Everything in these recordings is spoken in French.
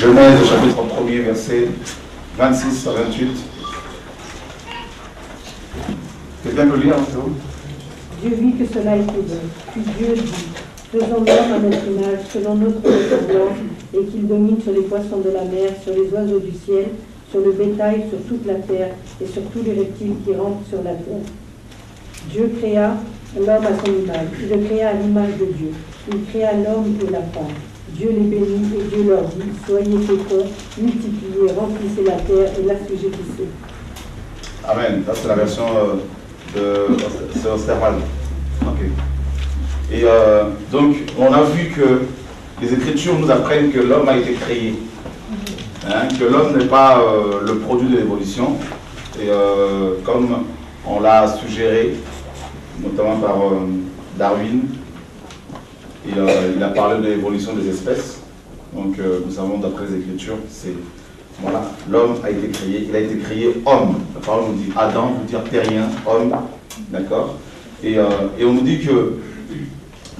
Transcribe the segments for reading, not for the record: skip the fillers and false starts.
Genèse chapitre 1er, verset 26 à 28. Quelqu'un peut lire, c'est bon? Dieu vit que cela était bon. Puis Dieu dit, faisons l'homme à notre image, selon notre ressemblance, et qu'il domine sur les poissons de la mer, sur les oiseaux du ciel, sur le bétail, sur toute la terre, et sur tous les reptiles qui rampent sur la terre. Dieu créa l'homme à son image. Il le créa à l'image de Dieu. Il créa l'homme et la femme. Dieu les bénit et Dieu leur dit, soyez féconds, multipliez, remplissez la terre et l'assujettissez. Amen. Ça, c'est la version de Osterman. Ok. Et donc, on a vu que les Écritures nous apprennent que l'homme a été créé. Hein, que l'homme n'est pas le produit de l'évolution. Et comme on l'a suggéré, notamment par Darwin, et, il a parlé de l'évolution des espèces. Donc, nous savons d'après les Écritures, c'est voilà, l'homme a été créé, il a été créé homme. La parole nous dit Adam, veut dire terrien, homme, d'accord, et on nous dit que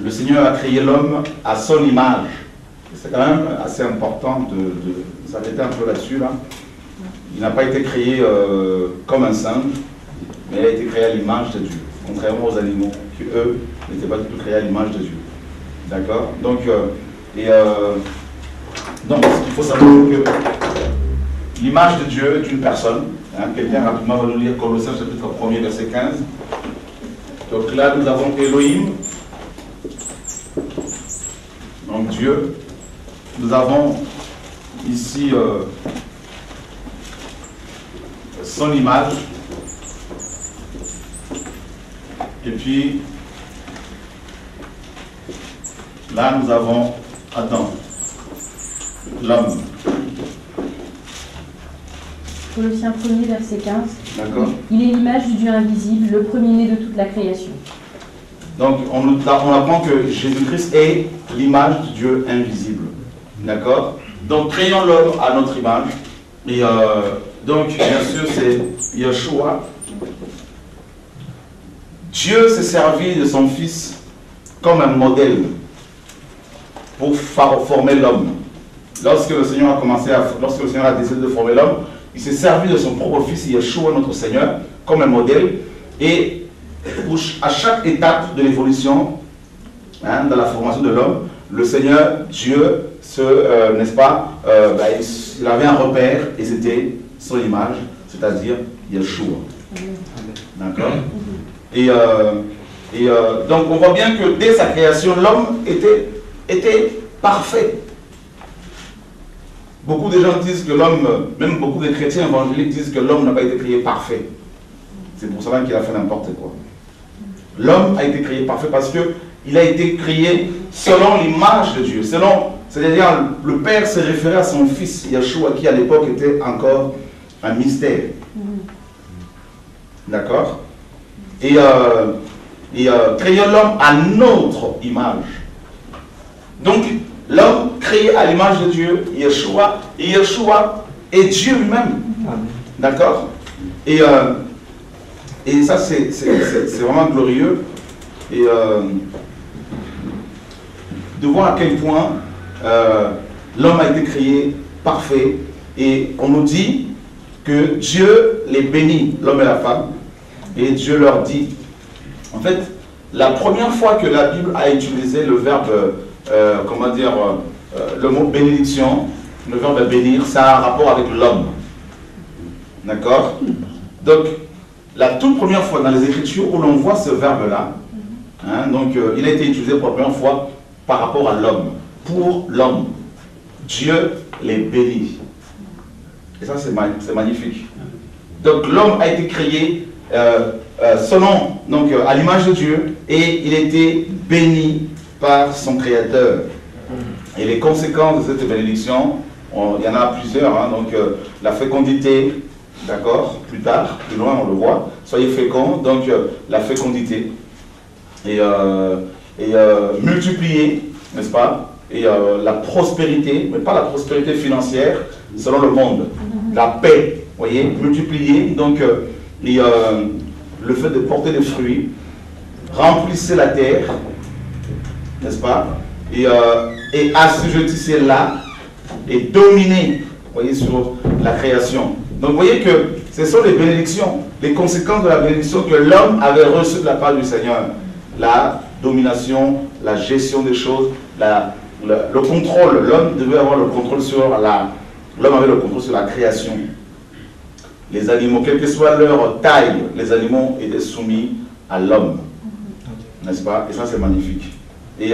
le Seigneur a créé l'homme à son image. C'est quand même assez important de s'arrêter un peu là-dessus. Là. Il n'a pas été créé comme un singe, mais il a été créé à l'image de Dieu, contrairement aux animaux, qui eux n'étaient pas du tout créés à l'image de Dieu. D'accord? Donc, donc, il faut savoir que l'image de Dieu est une personne. Hein, quelqu'un rapidement va nous lire Colossiens chapitre 1er, verset 15. Donc là, nous avons Elohim, donc Dieu. Nous avons ici son image. Et puis, là, nous avons Adam, l'homme. Colossiens 1er, verset 15. D'accord. Il est l'image du Dieu invisible, le premier-né de toute la création. Donc, on apprend que Jésus-Christ est l'image du Dieu invisible. D'accord. Donc, créons l'homme à notre image. Et donc, bien sûr, c'est Yeshua. Dieu s'est servi de son Fils comme un modèle pour former l'homme. Lorsque le Seigneur a décidé de former l'homme, il s'est servi de son propre Fils, Yeshua, notre Seigneur, comme un modèle. Et à chaque étape de l'évolution, hein, dans la formation de l'homme, le Seigneur, Dieu, n'est-ce pas, il avait un repère et c'était son image, c'est-à-dire Yeshua. D'accord. Et donc on voit bien que dès sa création, l'homme était parfait. Beaucoup de gens disent que l'homme, même beaucoup de chrétiens évangéliques disent que l'homme n'a pas été créé parfait. C'est pour cela qu'il a fait n'importe quoi. L'homme a été créé parfait parce qu'il a été créé selon l'image de Dieu. C'est-à-dire, le Père s'est référé à son Fils, Yeshua, qui à l'époque était encore un mystère. D'accord? Et créer l'homme à notre image. Donc, l'homme créé à l'image de Dieu, Yeshua, et Yeshua est Dieu lui-même. D'accord? Et ça, c'est vraiment glorieux. Et de voir à quel point l'homme a été créé parfait. Et on nous dit que Dieu les bénit, l'homme et la femme. Et Dieu leur dit, en fait, la première fois que la Bible a utilisé le verbe, le mot bénédiction, le verbe bénir, ça a un rapport avec l'homme. D'accord? Donc, la toute première fois dans les Écritures où l'on voit ce verbe-là, hein, donc il a été utilisé pour la première fois par rapport à l'homme, pour l'homme. Dieu les bénit. Et ça, c'est magnifique. Donc, l'homme a été créé selon, donc, à l'image de Dieu, et il a été béni par son Créateur. Et les conséquences de cette bénédiction, il y en a plusieurs, hein, donc la fécondité, d'accord, plus tard, plus loin on le voit, soyez féconds, donc la fécondité, et multiplier, n'est-ce pas, et la prospérité, mais pas la prospérité financière, selon le monde, la paix, vous voyez, multiplier, donc le fait de porter des fruits, remplissez la terre, n'est-ce pas, et assujettissez-la, et dominer, vous voyez, sur la création. Donc vous voyez que ce sont les bénédictions, les conséquences de la bénédiction que l'homme avait reçue de la part du Seigneur. La domination, la gestion des choses, le contrôle. L'homme devait avoir le contrôle sur l'homme avait le contrôle sur la création. Les animaux, quelle que soit leur taille, les animaux étaient soumis à l'homme. N'est-ce pas? Et ça, c'est magnifique. Et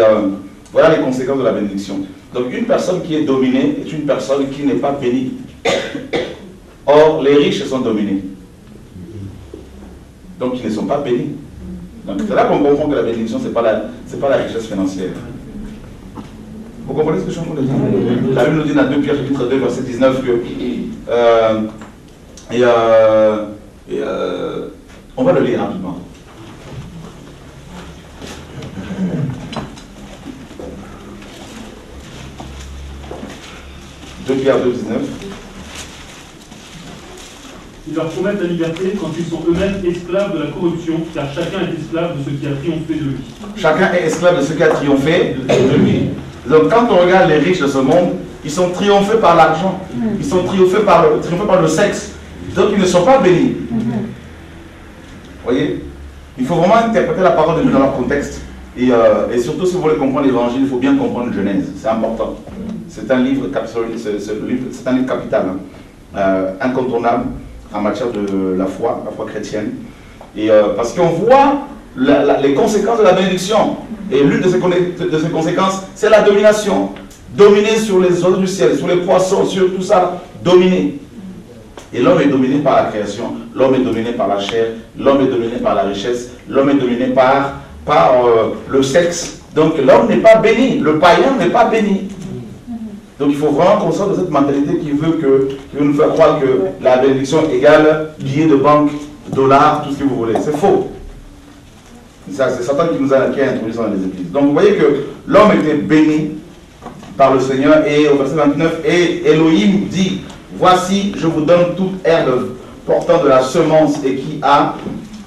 voilà les conséquences de la bénédiction. Donc, une personne qui est dominée est une personne qui n'est pas bénie. Or, les riches sont dominés. Donc, ils ne sont pas bénis. Donc, c'est là qu'on comprend que la bénédiction, ce n'est pas la richesse financière. Vous comprenez ce que je suis en train de dire? La Bible nous dit dans 2 Pierre chapitre 2, verset 19 que on va le lire rapidement. Pierre 2, 19. Ils leur promettent la liberté quand ils sont eux-mêmes esclaves de la corruption, car chacun est esclave de ce qui a triomphé de lui. Chacun est esclave de ce qui a triomphé de lui. Donc quand on regarde les riches de ce monde, ils sont triomphés par l'argent, ils sont triomphés par le sexe, donc ils ne sont pas bénis. Vous voyez? Il faut vraiment interpréter la parole de Dieu dans leur contexte. Et surtout, si vous voulez comprendre l'évangile, il faut bien comprendre Genèse. C'est important. C'est un livre capital, incontournable en matière de la foi chrétienne. Et parce qu'on voit les conséquences de la bénédiction. Et l'une de ces conséquences, c'est la domination. Dominer sur les oiseaux du ciel, sur les poissons, sur tout ça, dominer. Et l'homme est dominé par la création, l'homme est dominé par la chair, l'homme est dominé par la richesse, l'homme est dominé par le sexe. Donc l'homme n'est pas béni, le païen n'est pas béni. Donc il faut vraiment qu'on sorte de cette mentalité qui veut nous faire croire que la bénédiction égale billets de banque, dollars, tout ce que vous voulez. C'est faux. C'est Satan qui a introduit ça dans les églises. Donc vous voyez que l'homme était béni par le Seigneur, et au verset 29, et Elohim dit: voici, je vous donne toute herbe portant de la semence et qui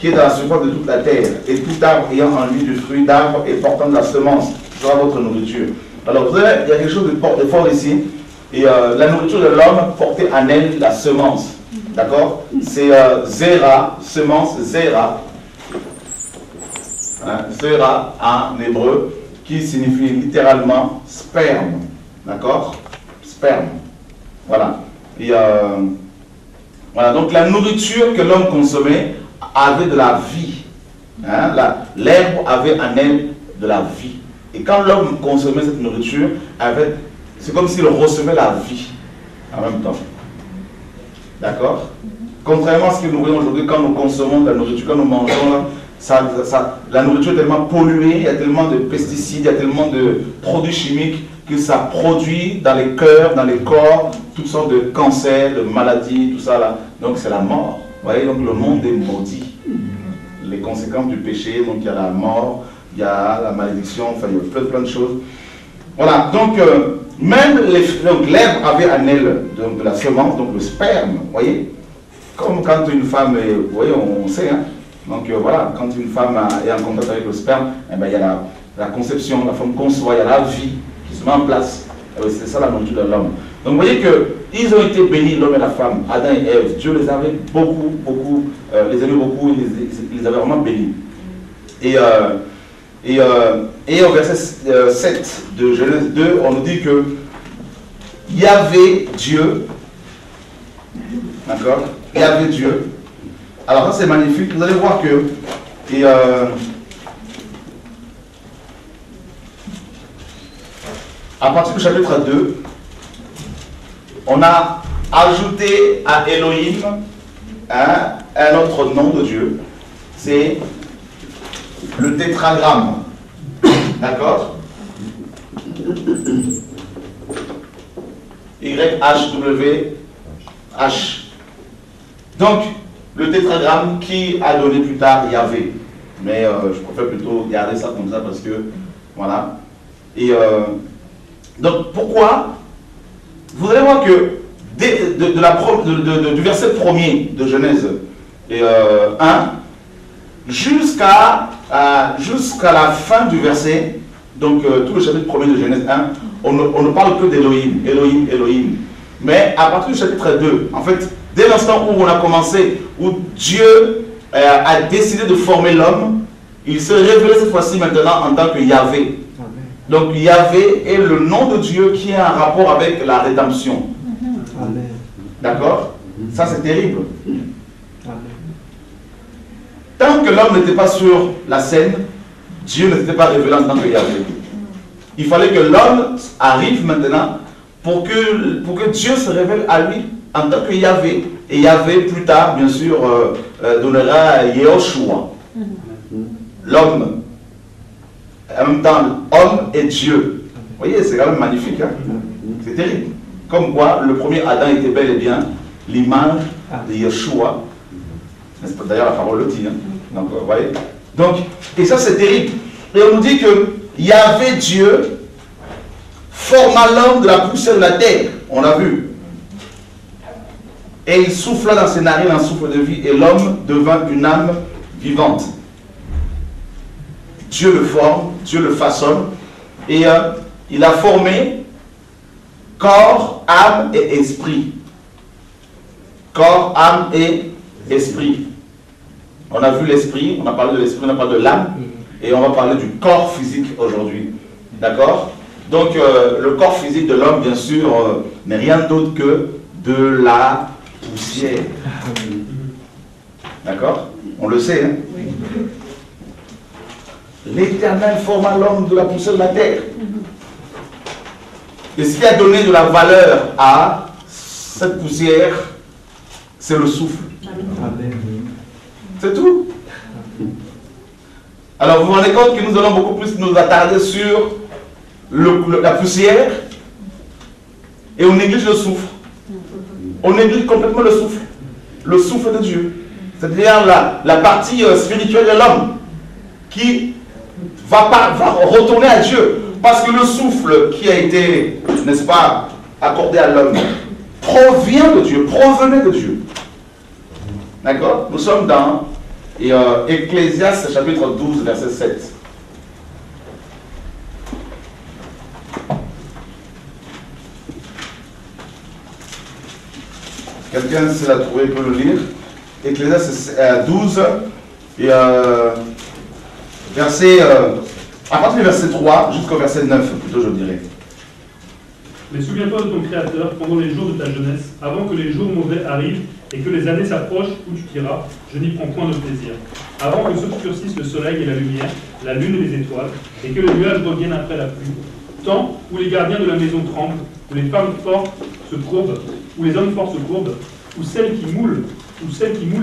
est dans la surface de toute la terre, et tout arbre ayant en lui du fruit d'arbre et portant de la semence sera votre nourriture. Alors vous savez, il y a quelque chose de fort ici, et la nourriture de l'homme portait en elle la semence. D'accord? C'est Zera, semence, Zera. Zera en hébreu, qui signifie littéralement sperme. D'accord? Sperme. Voilà. Et voilà, donc la nourriture que l'homme consommait avait de la vie. L'herbe avait en elle de la vie. Et quand l'homme consommait cette nourriture, c'est comme s'il recevait la vie en même temps. D'accord? Contrairement à ce que nous voyons aujourd'hui, quand nous consommons de la nourriture, quand nous mangeons, la nourriture est tellement polluée, il y a tellement de pesticides, il y a tellement de produits chimiques que ça produit dans les cœurs, dans les corps, toutes sortes de cancers, de maladies, tout ça là. Donc c'est la mort. Vous voyez, donc le monde est maudit. Les conséquences du péché, donc il y a la mort, il y a la malédiction, enfin il y a plein de choses. Voilà, donc même l'herbe avait en elle donc, de la semence, donc le sperme, vous voyez. Comme quand une femme, vous voyez, on sait, hein. Donc voilà, quand une femme est en contact avec le sperme, eh ben, il y a la conception, la femme conçoit, il y a la vie qui se met en place. C'est ça la nourriture de l'homme. Donc vous voyez qu'ils ont été bénis, l'homme et la femme, Adam et Ève. Dieu les avait les aimait beaucoup, il les avait vraiment bénis. Et au verset 7 de Genèse 2, on nous dit que Yahvé Dieu, d'accord, Yahvé Dieu. Alors ça c'est magnifique, vous allez voir que à partir du chapitre 2, on a ajouté à Elohim un autre nom de Dieu, c'est le tétragramme. D'accord? YHWH. Donc, le tétragramme qui a donné plus tard Yahvé. Mais je préfère plutôt garder ça comme ça parce que, voilà. Et donc, pourquoi? Vous allez voir que du verset 1er de Genèse 1 jusqu'à la fin du verset, donc tout le chapitre 1er de Genèse 1, on ne parle que d'Élohim, Elohim, Elohim. Mais à partir du chapitre 2, en fait, dès l'instant où on a commencé, où Dieu a décidé de former l'homme, il se révèle cette fois-ci maintenant en tant que Yahvé. Donc Yahvé est le nom de Dieu qui a un rapport avec la rédemption. D'accord? Ça c'est terrible. Tant que l'homme n'était pas sur la scène, Dieu ne s'était pas révélé en tant que Yahvé. Il fallait que l'homme arrive maintenant pour que Dieu se révèle à lui en tant que Yahvé. Et Yahvé, plus tard, bien sûr, donnera Yehoshua. L'homme. En même temps, homme et Dieu. Vous voyez, c'est quand même magnifique. Hein? C'est terrible. Comme quoi, le premier Adam était bel et bien l'image de Yeshua. D'ailleurs, la parole le dit. Hein? Donc, vous voyez. Donc, et ça, c'est terrible. Et on nous dit que Yahvé, Dieu, forma l'homme de la poussière de la terre. On l'a vu. Et il souffla dans ses narines un souffle de vie, et l'homme devint une âme vivante. Dieu le forme, Dieu le façonne, et il a formé corps, âme et esprit. Corps, âme et esprit. On a vu l'esprit, on a parlé de l'esprit, on a parlé de l'âme, et on va parler du corps physique aujourd'hui. D'accord? Donc le corps physique de l'homme, bien sûr, n'est rien d'autre que de la poussière. D'accord? On le sait, hein? L'Éternel forma l'homme de la poussière de la terre. Et ce qui a donné de la valeur à cette poussière, c'est le souffle. C'est tout. Alors vous vous rendez compte que nous allons beaucoup plus nous attarder sur la poussière et on néglige le souffle. On néglige complètement le souffle de Dieu. C'est-à-dire la partie spirituelle de l'homme qui va retourner à Dieu. Parce que le souffle qui a été, n'est-ce pas, accordé à l'homme provient de Dieu, provenait de Dieu. D'accord? Nous sommes dans Ecclésiaste chapitre 12, verset 7. Quelqu'un s'il l'a trouvé peut le lire. Ecclésiaste 12 et à partir du verset 3 jusqu'au verset 9 plutôt je dirais. Mais souviens-toi de ton Créateur pendant les jours de ta jeunesse, avant que les jours mauvais arrivent et que les années s'approchent où tu diras, je n'y prends point de plaisir. Avant que s'obscurcissent le soleil et la lumière, la lune et les étoiles, et que les nuages reviennent après la pluie. Temps où les gardiens de la maison tremblent, où les femmes fortes se courbent, où les hommes forts se courbent, où celles qui moulent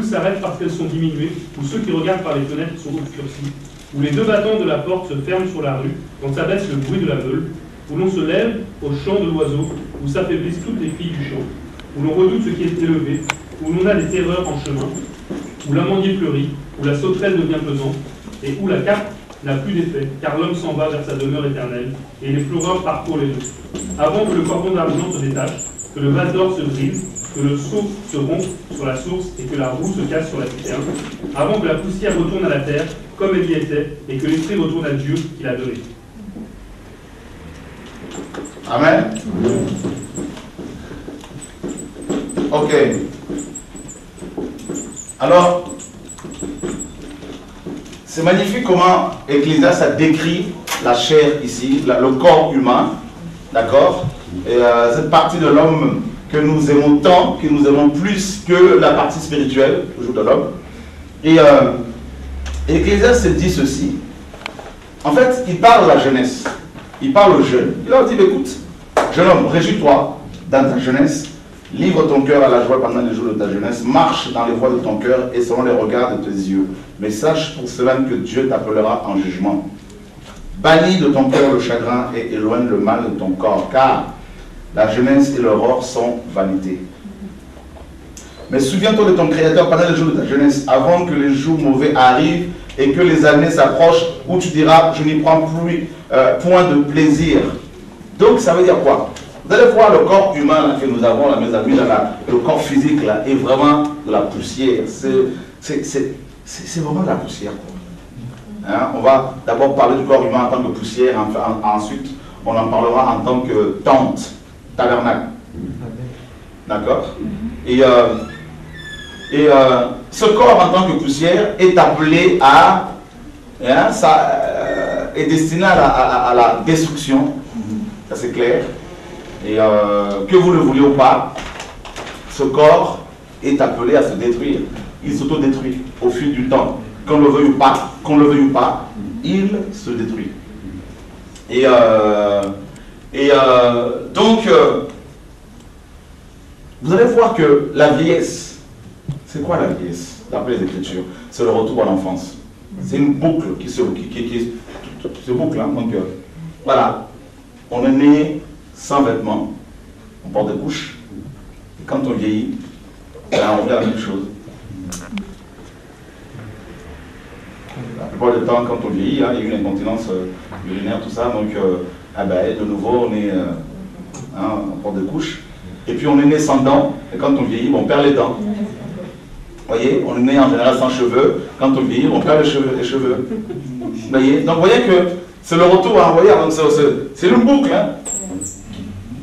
s'arrêtent parce qu'elles sont diminuées, où ceux qui regardent par les fenêtres sont obscurcis, où les deux battants de la porte se ferment sur la rue, quand s'abaisse le bruit de la meule, où l'on se lève au chant de l'oiseau, où s'affaiblissent toutes les filles du champ, où l'on redoute ce qui est élevé, où l'on a des terreurs en chemin, où l'amandier fleurit, où la sauterelle devient pesante, et où la carpe n'a plus d'effet, car l'homme s'en va vers sa demeure éternelle, et les pleureurs parcourent les eaux. Avant que le cordon d'argent se détache, que le vase d'or se brise, que le seau se rompe sur la source et que la roue se casse sur la citerne, avant que la poussière retourne à la terre comme elle y était, et que l'esprit retourne à Dieu qui l'a donné. Amen. Ok. Alors, c'est magnifique comment Ecclésiaste a décrit la chair ici, le corps humain, d'accord? Et cette partie de l'homme que nous aimons tant, que nous aimons plus que la partie spirituelle, toujours de l'homme. Et Ecclésiaste dit ceci. En fait, il parle à la jeunesse. Il parle aux jeunes. Il leur dit, écoute, jeune homme, réjouis-toi dans ta jeunesse, livre ton cœur à la joie pendant les jours de ta jeunesse, marche dans les voies de ton cœur et selon les regards de tes yeux. Mais sache pour cela que Dieu t'appellera en jugement. Bannis de ton cœur le chagrin et éloigne le mal de ton corps, car la jeunesse et l'aurore sont vanité. Mais souviens-toi de ton Créateur pendant les jours de ta jeunesse, avant que les jours mauvais arrivent et que les années s'approchent, où tu diras, je n'y prends plus point de plaisir. Donc ça veut dire quoi? Vous allez voir le corps humain là, que nous avons, là, mes amis, là, le corps physique là, est vraiment de la poussière. C'est vraiment de la poussière. Hein? On va d'abord parler du corps humain en tant que poussière, ensuite on en parlera en tant que tente, tabernacle. D'accord? Et ce corps en tant que poussière est appelé à, est destiné à la destruction, ça c'est clair. Et que vous le vouliez ou pas, ce corps est appelé à se détruire. Il s'autodétruit au fil du temps. Qu'on le veuille ou pas, il se détruit. Donc, vous allez voir que la vieillesse, c'est quoi la vieillesse? D'après les Écritures, c'est le retour à l'enfance. C'est une boucle qui se boucle. Hein. Donc, voilà, on est né sans vêtements, on porte des couches, et quand on vieillit, on revient à la même chose. La plupart du temps, quand on vieillit, hein, il y a une incontinence urinaire, tout ça, donc de nouveau, on est, on porte des couches, et puis on est né sans dents, et quand on vieillit, on perd les dents. Vous voyez, on est né en général sans cheveux, quand on vieillit, on perd les cheveux. Vous voyez, donc vous voyez que c'est le retour, hein, vous voyez, c'est une boucle, hein,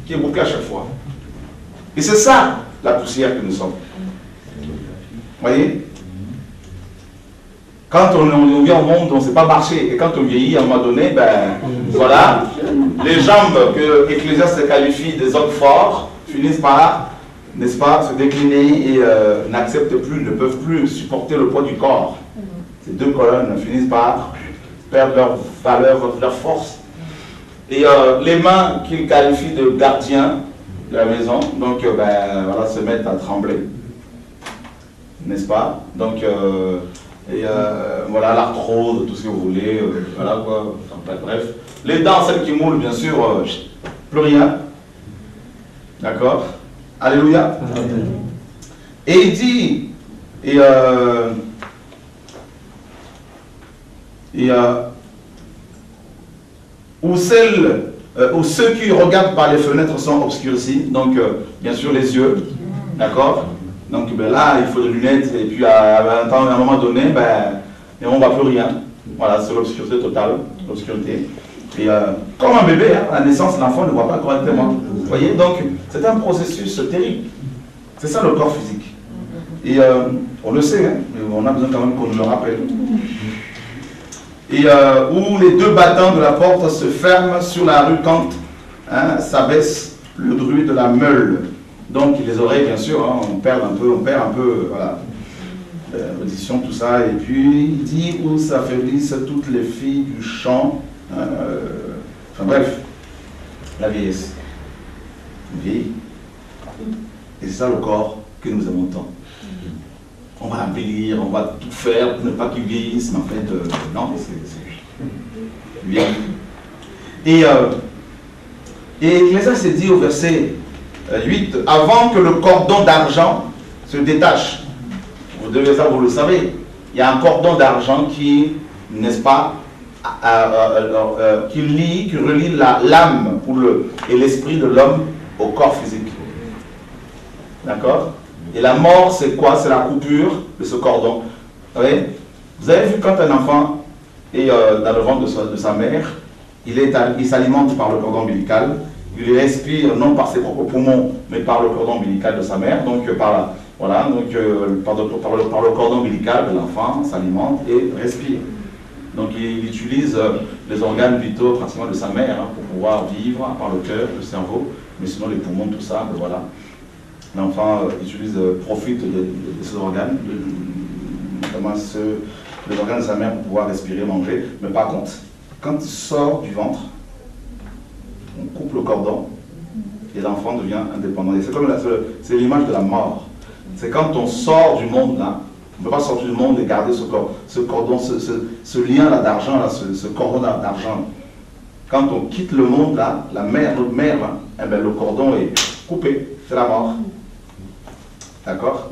qui est bouclée à chaque fois. Et c'est ça, la poussière que nous sommes. Vous voyez? Quand on vient au monde, on ne sait pas marcher. Et quand on vieillit, à un moment donné, voilà, les jambes que Ecclésiaste qualifie des hommes forts finissent par, n'est-ce pas, se décliner et n'acceptent plus, ne peuvent plus supporter le poids du corps. Ces deux colonnes finissent par perdre leur valeur, leur force. Et les mains qu'il qualifie de gardiens de la maison, donc voilà, se mettent à trembler. N'est-ce pas? Donc, voilà, l'arthrose, tout ce que vous voulez, voilà quoi, bref. Les dents, celles qui moulent, bien sûr, plus rien. D'accord? Alléluia. Et il dit, ou ceux qui regardent par les fenêtres sont obscurcis, donc bien sûr les yeux, d'accord? Donc là, il faut des lunettes, et puis à un moment donné, on ne voit plus rien. Voilà, c'est l'obscurité totale, l'obscurité. Et comme un bébé, hein, à la naissance, l'enfant ne voit pas correctement. Vous voyez, donc c'est un processus terrible. C'est ça le corps physique. Et on le sait, hein, mais on a besoin quand même qu'on nous le rappelle. Et où les deux battants de la porte se ferment sur la rue quand s'abaisse le bruit de la meule. Donc les oreilles, bien sûr, hein, on perd un peu, voilà, l'audition, tout ça. Et puis il dit où s'affaiblissent toutes les filles du champ. Enfin bref, la vieillesse. On vieillit. Et c'est ça le corps que nous aimons tant. On va embellir, on va tout faire pour ne pas qu'il vieillisse, mais en fait, non, c'est bien. Et Ecclésiaste s'est dit au verset 8, avant que le cordon d'argent se détache. Vous devez ça, vous le savez. Il y a un cordon d'argent qui, n'est-ce pas, qui relie l'âme et l'esprit de l'homme au corps physique. D'accord? Et la mort, c'est quoi? C'est la coupure de ce cordon. Vous avez vu quand un enfant est dans le ventre de sa mère, il s'alimente par le cordon ombilical. Il respire non par ses propres poumons, mais par le cordon ombilical de sa mère. Donc, par le cordon ombilical de l'enfant s'alimente et respire. Donc, il utilise les organes vitaux pratiquement de sa mère pour pouvoir vivre, à part le cœur, le cerveau, mais sinon les poumons, tout ça, voilà. L'enfant profite de ces organes, notamment les organes de sa mère pour pouvoir respirer, manger. Mais par contre, quand il sort du ventre, on coupe le cordon et l'enfant devient indépendant. Et c'est l'image de la mort. C'est quand on sort du monde là, on ne peut pas sortir du monde et garder ce cordon, ce lien là d'argent, ce cordon d'argent. Quand on quitte le monde là, notre mère là, le cordon est coupé, c'est la mort. D'accord?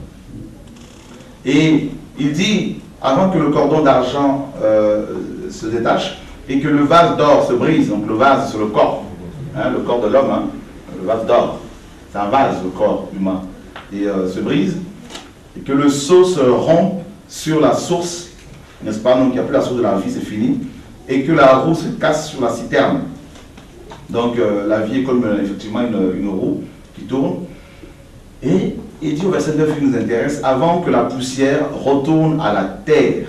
Et il dit, avant que le cordon d'argent se détache et que le vase d'or se brise, donc le vase c'est le corps de l'homme, le vase d'or, c'est un vase, le corps humain, et se brise, et que le seau se rompt sur la source, n'est-ce pas? Donc il n'y a plus la source de la vie, c'est fini, et que la roue se casse sur la citerne. Donc la vie est comme effectivement une roue qui tourne. Et il dit au verset 9 qui nous intéresse, avant que la poussière retourne à la terre,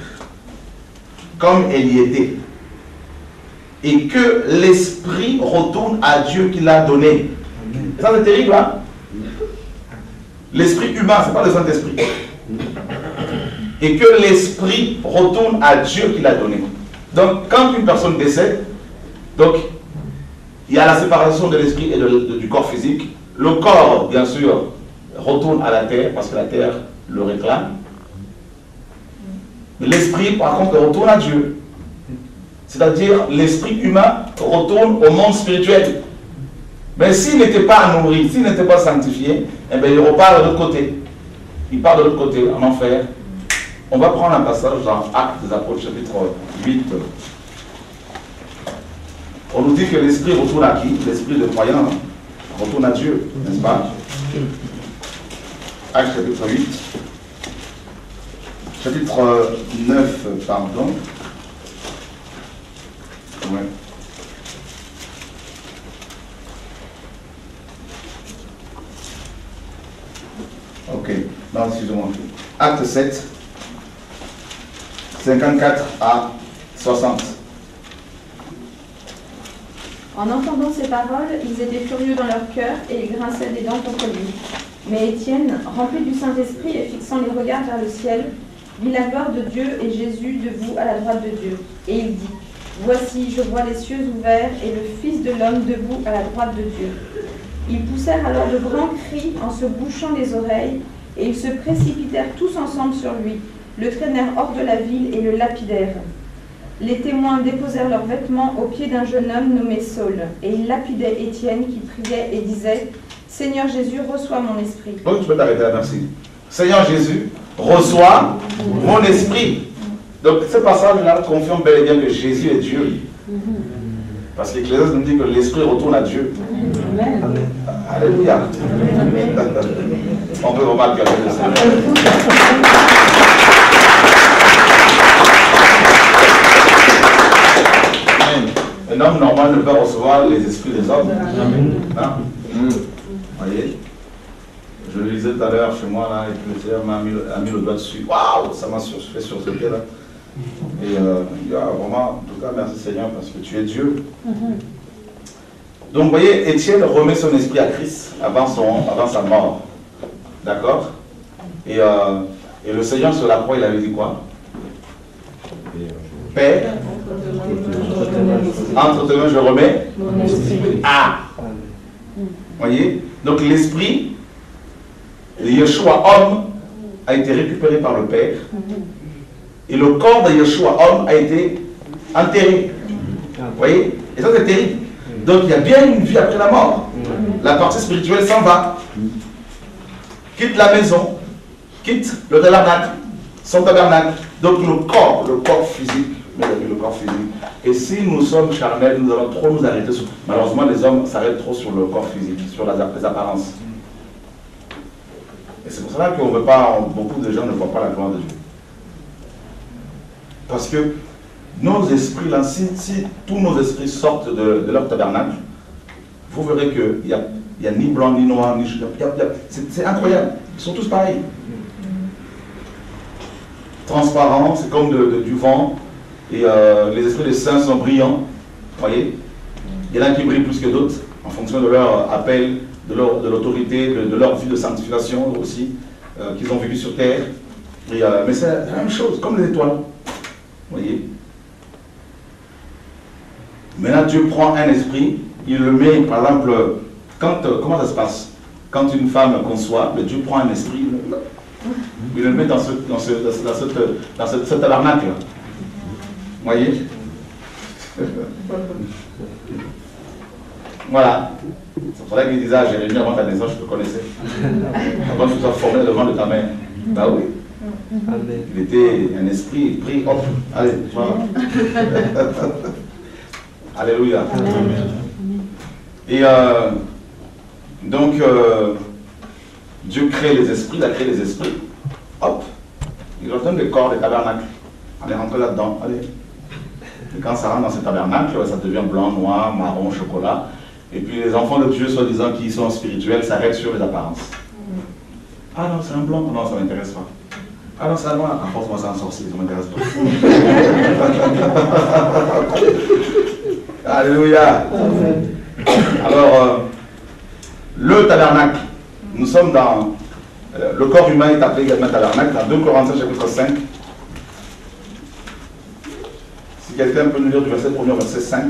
comme elle y était, et que l'esprit retourne à Dieu qui l'a donné. Et ça c'est terrible, hein? L'esprit humain, c'est pas le Saint-Esprit. Et que l'esprit retourne à Dieu qui l'a donné. Donc quand une personne décède, donc il y a la séparation de l'esprit et du corps physique. Le corps, bien sûr, retourne à la terre parce que la terre le réclame. L'esprit, par contre, retourne à Dieu. C'est-à-dire, l'esprit humain retourne au monde spirituel. Mais s'il n'était pas nourri, s'il n'était pas sanctifié, eh bien, il repart de l'autre côté. Il part de l'autre côté, en enfer. On va prendre un passage dans Actes des Apôtres, chapitre 8. On nous dit que l'esprit retourne à qui? L'esprit de croyant, hein? Retourne à Dieu, n'est-ce pas? Actes chapitre 8. Chapitre 9, pardon. Ouais. Ok, non, excusez-moi. Acte 7, 54 à 60. En entendant ces paroles, ils étaient furieux dans leur cœur et ils grinçaient des dents contre lui. Mais Étienne, rempli du Saint-Esprit et fixant les regards vers le ciel, vit la gloire de Dieu et Jésus debout à la droite de Dieu. Et il dit, « Voici, je vois les cieux ouverts et le Fils de l'homme debout à la droite de Dieu. » Ils poussèrent alors de grands cris en se bouchant les oreilles, et ils se précipitèrent tous ensemble sur lui, le traînèrent hors de la ville et le lapidèrent. Les témoins déposèrent leurs vêtements aux pieds d'un jeune homme nommé Saul, et ils lapidaient Étienne qui priait et disait, « Seigneur Jésus, reçois mon esprit. » Donc tu peux t'arrêter là, merci. Seigneur Jésus, reçois mon esprit. Donc ce passage-là confirme bel et bien que Jésus est Dieu. Parce que l'Ecclésiaste nous dit que l'esprit retourne à Dieu. Amen. Alléluia. On peut remarquer avec le Seigneur. Un homme normal ne peut pas recevoir les esprits des hommes. Vous voyez? Je le lisais tout à l'heure chez moi, là, et puis le Seigneur m'a mis le doigt dessus. Waouh! Ça m'a fait sursauter là. Et il y a vraiment, en tout cas, merci Seigneur, parce que tu es Dieu. Donc, vous voyez, Étienne remet son esprit à Christ avant sa mort. D'accord? Et le Seigneur sur la croix, il avait dit quoi? Père, entre tes mains, je remets mon esprit. Ah! Vous voyez? Donc, l'esprit, Yeshua homme, a été récupéré par le Père. Et le corps de Yeshua homme a été enterré. Vous voyez? Et ça, c'est terrible. Donc, il y a bien une vie après la mort. La partie spirituelle s'en va. Quitte la maison. Quitte le tabernacle. Son tabernacle. Donc, le corps physique. Le corps physique. Et si nous sommes charnels, nous allons trop nous arrêter sur... Malheureusement, les hommes s'arrêtent trop sur le corps physique, sur les apparences. Et c'est pour cela qu'on ne veut pas... Beaucoup de gens ne voient pas la gloire de Dieu. Parce que nos esprits, là, si tous nos esprits sortent de leur tabernacle, vous verrez qu'il n'y a ni blanc, ni noir, ni... C'est incroyable. Ils sont tous pareils. Transparents, c'est comme du vent. Et les esprits des saints sont brillants. Vous voyez? Il y en a qui brillent plus que d'autres, en fonction de leur appel, de l'autorité, de leur vie de sanctification aussi, qu'ils ont vécu sur terre. Mais c'est la même chose, comme les étoiles. Vous voyez? Maintenant, Dieu prend un esprit, il le met, par exemple, comment ça se passe? Quand une femme conçoit, Dieu prend un esprit, il le met dans ce tabernacle. Vous voyez? Voilà. C'est pour ça qu'il disait à Jérémie, avant ta naissance, je te connaissais. Avant que tu sois formé devant de ta mère. Bah oui. Il était un esprit, il prie, hop, allez, voilà. Alléluia. Et donc, Dieu crée les esprits, il a créé les esprits, hop, il leur donne des corps, des tabernacles. Allez, rentrez là-dedans, allez. Et quand ça rentre dans ce tabernacle, ça devient blanc, noir, marron, chocolat. Et puis les enfants de Dieu, soi-disant, qui sont spirituels, s'arrêtent sur les apparences. Ah non, c'est un blanc. Non, ça ne m'intéresse pas. Ah non, c'est un noir. Ah, forcément, c'est un sorcier, ça ne m'intéresse pas. Alléluia. Alors, le tabernacle, nous sommes dans... le corps humain est appelé également tabernacle, dans 2 Corinthiens chapitre 5. Si quelqu'un peut nous lire du verset 1er au verset 5.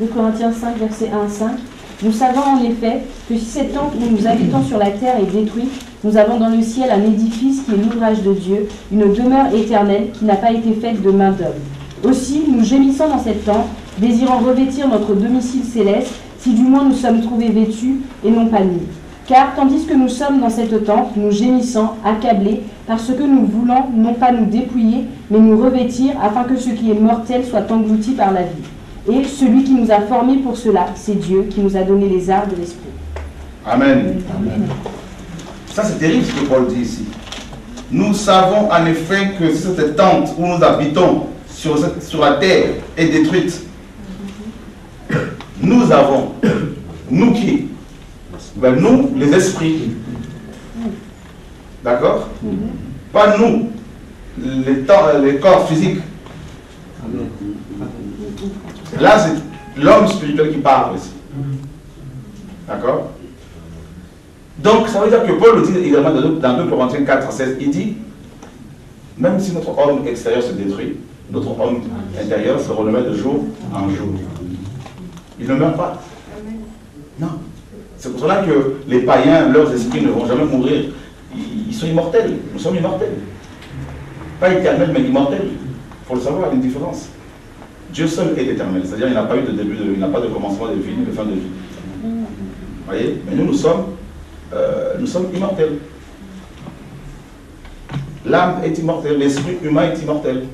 De Corinthiens 5, verset 1 à 5. Nous savons en effet que si cette tente où nous habitons sur la terre est détruite, nous avons dans le ciel un édifice qui est l'ouvrage de Dieu, une demeure éternelle qui n'a pas été faite de main d'homme. Aussi, nous gémissons dans cette tente, désirant revêtir notre domicile céleste, si du moins nous sommes trouvés vêtus et non pas nus. Car tandis que nous sommes dans cette tente, nous gémissons, accablés, parce que nous voulons non pas nous dépouiller, mais nous revêtir, afin que ce qui est mortel soit englouti par la vie. Et celui qui nous a formés pour cela, c'est Dieu qui nous a donné les arts de l'esprit. Amen. Amen. Ça, c'est terrible ce que Paul dit ici. Nous savons en effet que si cette tente où nous habitons sur la terre est détruite, nous avons, nous qui? Ben nous, les esprits. D'accord? Pas nous, les corps physiques. Là, c'est l'homme spirituel qui parle ici. D'accord? Donc, ça veut dire que Paul le dit également dans 2 Corinthiens 4 à 16, il dit, même si notre homme extérieur se détruit, notre homme intérieur se renouvelle de jour en jour. Il ne meurt pas. Non. C'est pour cela que les païens, leurs esprits ne vont jamais mourir. Ils sont immortels. Nous sommes immortels. Pas éternels, mais immortels. Il faut le savoir, il y a une différence. Dieu seul est éternel, c'est-à-dire qu'il n'a pas eu de début, il n'a pas de commencement de vie, ni de fin de vie. Vous voyez? Mais nous sommes immortels. L'âme est immortelle, l'esprit humain est immortel.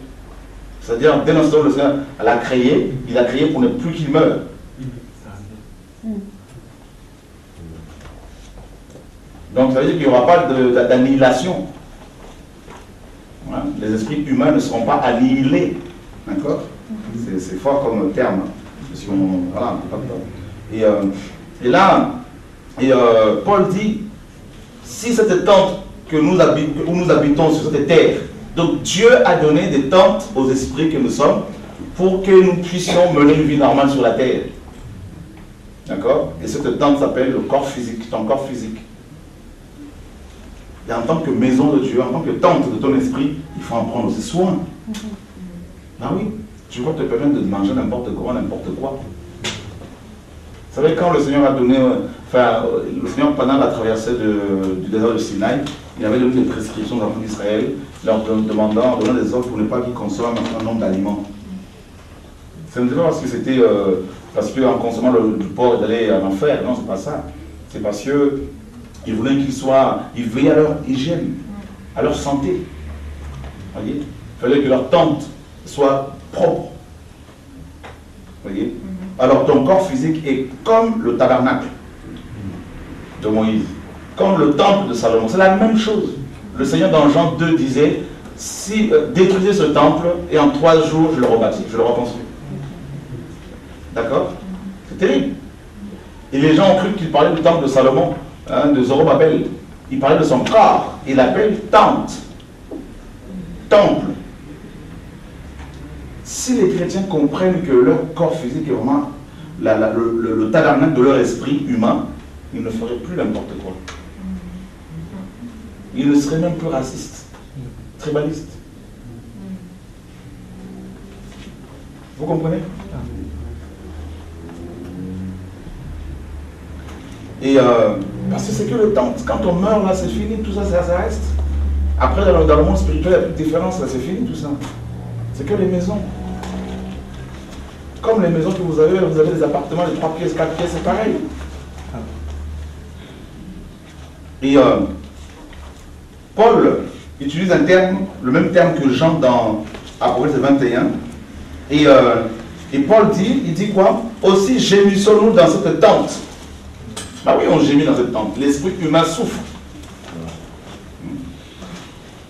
C'est-à-dire, dès l'instant où le Seigneur l'a créé, il a créé pour ne plus qu'il meure. Donc, ça veut dire qu'il n'y aura pas d'annihilation. Voilà. Les esprits humains ne seront pas annihilés. D'accord? C'est fort comme terme. Si on, voilà, et là, Paul dit, si cette tente où nous habitons sur cette terre, donc Dieu a donné des tentes aux esprits que nous sommes pour que nous puissions mener une vie normale sur la terre. D'accord? Et cette tente s'appelle le corps physique, ton corps physique. Et en tant que maison de Dieu, en tant que tente de ton esprit, il faut en prendre aussi soin. Ah oui? Tu vas te permettre de manger n'importe quoi. Vous savez, quand le Seigneur a donné, le Seigneur pendant la traversée du désert de Sinaï, il avait donné des prescriptions aux enfants d'Israël, leur donnant des ordres pour ne pas qu'ils consomment un nombre d'aliments. Ce n'était pas parce que c'était parce qu'en consommant du porc, ils allaient en enfer. Non, c'est pas ça. C'est parce qu'ils voulaient ils veillaient à leur hygiène, à leur santé. Vous voyez? Il fallait que leur tente soit propre. Vous voyez? Alors ton corps physique est comme le tabernacle de Moïse, comme le temple de Salomon. C'est la même chose. Le Seigneur dans Jean 2 disait, si détruisez ce temple et en 3 jours je le rebâtis, je le reconstruis. D'accord? C'est terrible. Et les gens ont cru qu'il parlait du temple de Salomon, hein, de Zorobabel. Il parlait de son corps. Il l'appelle tente. Temple. Si les chrétiens comprennent que leur corps physique est vraiment le tabernacle de leur esprit humain, ils ne feraient plus n'importe quoi. Ils ne seraient même plus racistes, tribalistes. Vous comprenez? Et parce que c'est que le temps. Quand on meurt, là, c'est fini, tout ça, ça reste. Après, dans le monde spirituel, il n'y a plus de différence, là, c'est fini, tout ça. C'est que les maisons. Comme les maisons que vous avez des appartements de 3 pièces, 4 pièces, c'est pareil. Et Paul utilise un terme, le même terme que Jean dans Apocalypse 21. Et Paul dit, il dit quoi? Aussi gémissons-nous dans cette tente. Ah oui, on gémit dans cette tente. L'esprit humain souffre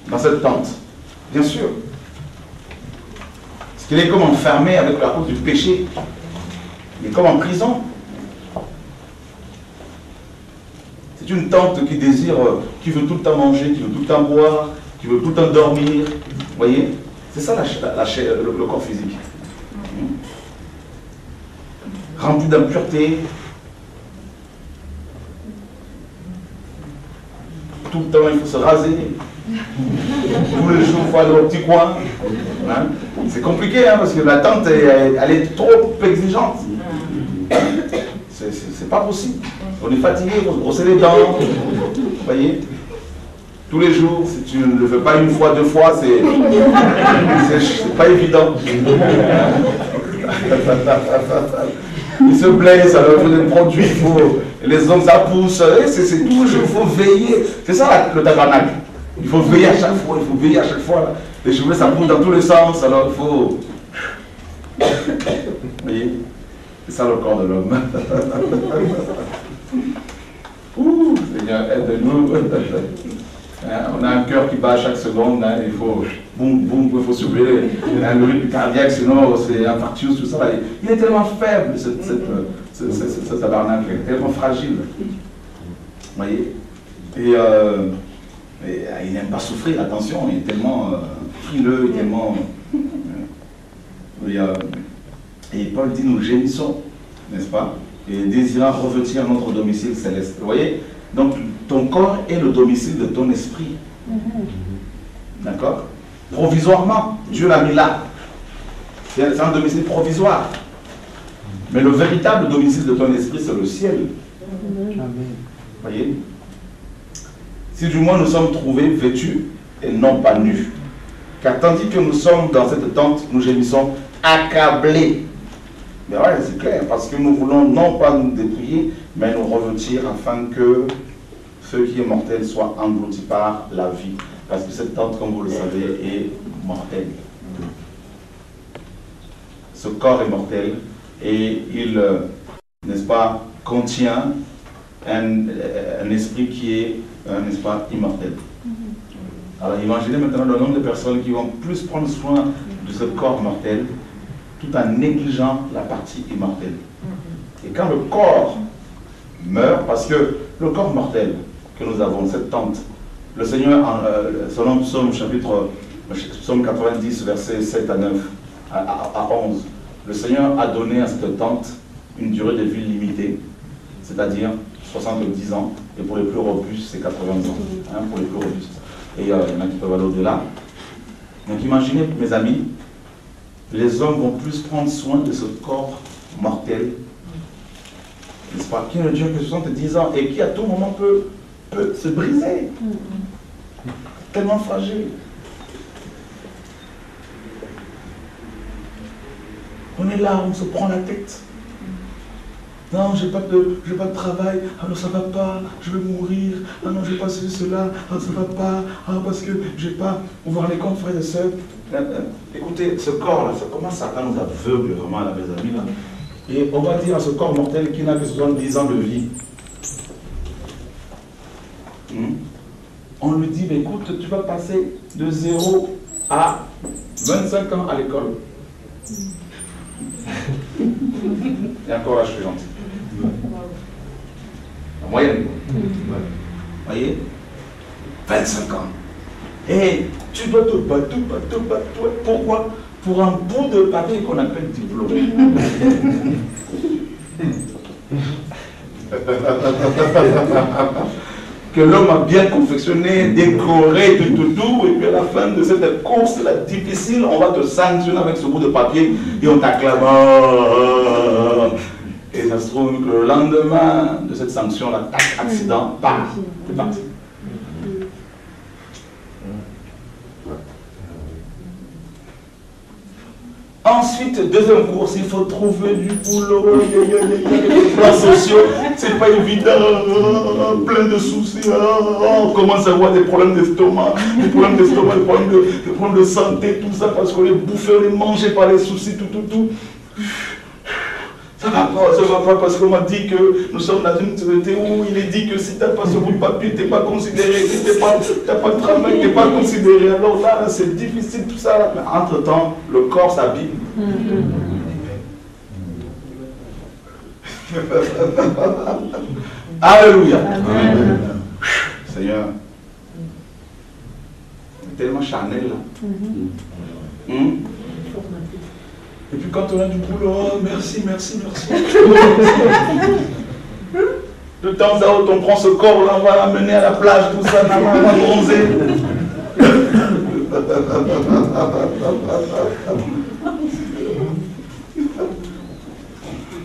dans cette tente, bien sûr. Parce qu'il est comme enfermé avec la cause du péché. Il est comme en prison. C'est une tente qui désire, qui veut tout le temps manger, qui veut tout le temps boire, qui veut tout le temps dormir. Vous voyez? C'est ça le corps physique. Rempli d'impureté. Tout le temps, il faut se raser. Tous les jours, il faut aller au petit coin. Hein? C'est compliqué, hein, parce que la tente, elle est trop exigeante. C'est pas possible. On est fatigué, on se brosser les dents. Vous voyez? Tous les jours, si tu ne le fais pas une fois, deux fois, c'est pas évident. Il se blesse, alors il faut des produits, les hommes ça pousse, c'est toujours, il faut veiller. C'est ça le tabernacle. Il faut veiller à chaque fois, il faut veiller à chaque fois. Les cheveux ça pousse dans tous les sens, alors il faut. Vous voyez? C'est ça le corps de l'homme. Ouh, Seigneur, aide-nous. On a un cœur qui bat chaque seconde, hein, il faut boum, boum, il faut soulever le rythme cardiaque, sinon c'est infarctus, tout ça. Il est tellement faible, ce tabernacle, il est tellement fragile. Vous voyez? Et il n'aime pas souffrir, attention, il est tellement frileux, il est tellement. Et Paul dit, nous gémissons, n'est-ce pas? Et désirant revêtir notre domicile céleste. Vous voyez? Donc, ton corps est le domicile de ton esprit. D'accord? Provisoirement, Dieu l'a mis là. C'est un domicile provisoire. Mais le véritable domicile de ton esprit, c'est le ciel. Vous voyez? Si du moins nous sommes trouvés vêtus et non pas nus. Car tandis que nous sommes dans cette tente, nous gémissons accablés. Mais ouais, c'est clair, parce que nous voulons non pas nous dépouiller, mais nous revêtir afin que ce qui est mortel soit englouti par la vie. Parce que cette tente, comme vous le savez, est mortelle. Ce corps est mortel et il, n'est-ce pas, contient un esprit qui est, n'est-ce pas, immortel. Alors imaginez maintenant le nombre de personnes qui vont plus prendre soin de ce corps mortel tout en négligeant la partie immortelle. Et quand le corps meurt, parce que le corps mortel que nous avons, cette tente, le Seigneur, selon Psaume 90, versets 7 à 9, à 11, le Seigneur a donné à cette tente une durée de vie limitée, c'est-à-dire 70 ans, et pour les plus robustes, c'est 80 ans, hein, pour les plus robustes. Et il y en a qui peuvent aller au-delà. Donc imaginez, mes amis, les hommes vont plus prendre soin de ce corps mortel, n'est-ce pas, qui ne dure que 70 ans et qui à tout moment peut se briser. Tellement fragile. On est là, on se prend la tête. Non, j'ai pas de travail, alors ça va pas, je vais mourir, ah non, j'ai pas cela, ah ça va pas, ah parce que j'ai pas. Vous vous rendez compte, frères et sœurs? Écoutez, ce corps-là, c'est comment Satan nous aveugle vraiment, là, mes amis, là. Et on va dire à ce corps mortel qui n'a que 70 ans de vie. On lui dit, mais écoute, tu vas passer de 0 à 25 ans à l'école. Et encore là, je suis gentil. En moyenne. Vous voyez? 25 ans. Et tu dois te battre. Pourquoi? Pour un bout de papier qu'on appelle diplôme. Que l'homme a bien confectionné, décoré, tout, et puis à la fin de cette course là, difficile, on va te sanctionner avec ce bout de papier et on t'acclame. Et ça se trouve que le lendemain de cette sanction-là, accident, bam, c'est parti. Ensuite, deuxième course, il faut trouver du boulot, les plans sociaux, c'est pas évident, plein de soucis, on commence à avoir des problèmes d'estomac, des problèmes de santé, tout ça, parce qu'on est bouffé, on est mangé par les soucis, tout. Ça Non, ça va pas parce qu'on m'a dit que nous sommes dans une société où il est dit que si tu n'as pas ce bout de papier, tu n'es pas considéré, si tu n'as pas de travail, tu n'es pas considéré. Alors là, c'est difficile tout ça. Là. Mais entre-temps, le corps s'abîme. Alléluia. Amen. Seigneur, c'est tellement charnel là. Et puis quand on a du boulot, oh, merci. De temps à autre, on prend ce corps là, on va l'amener à la plage, tout ça, on va bronzer.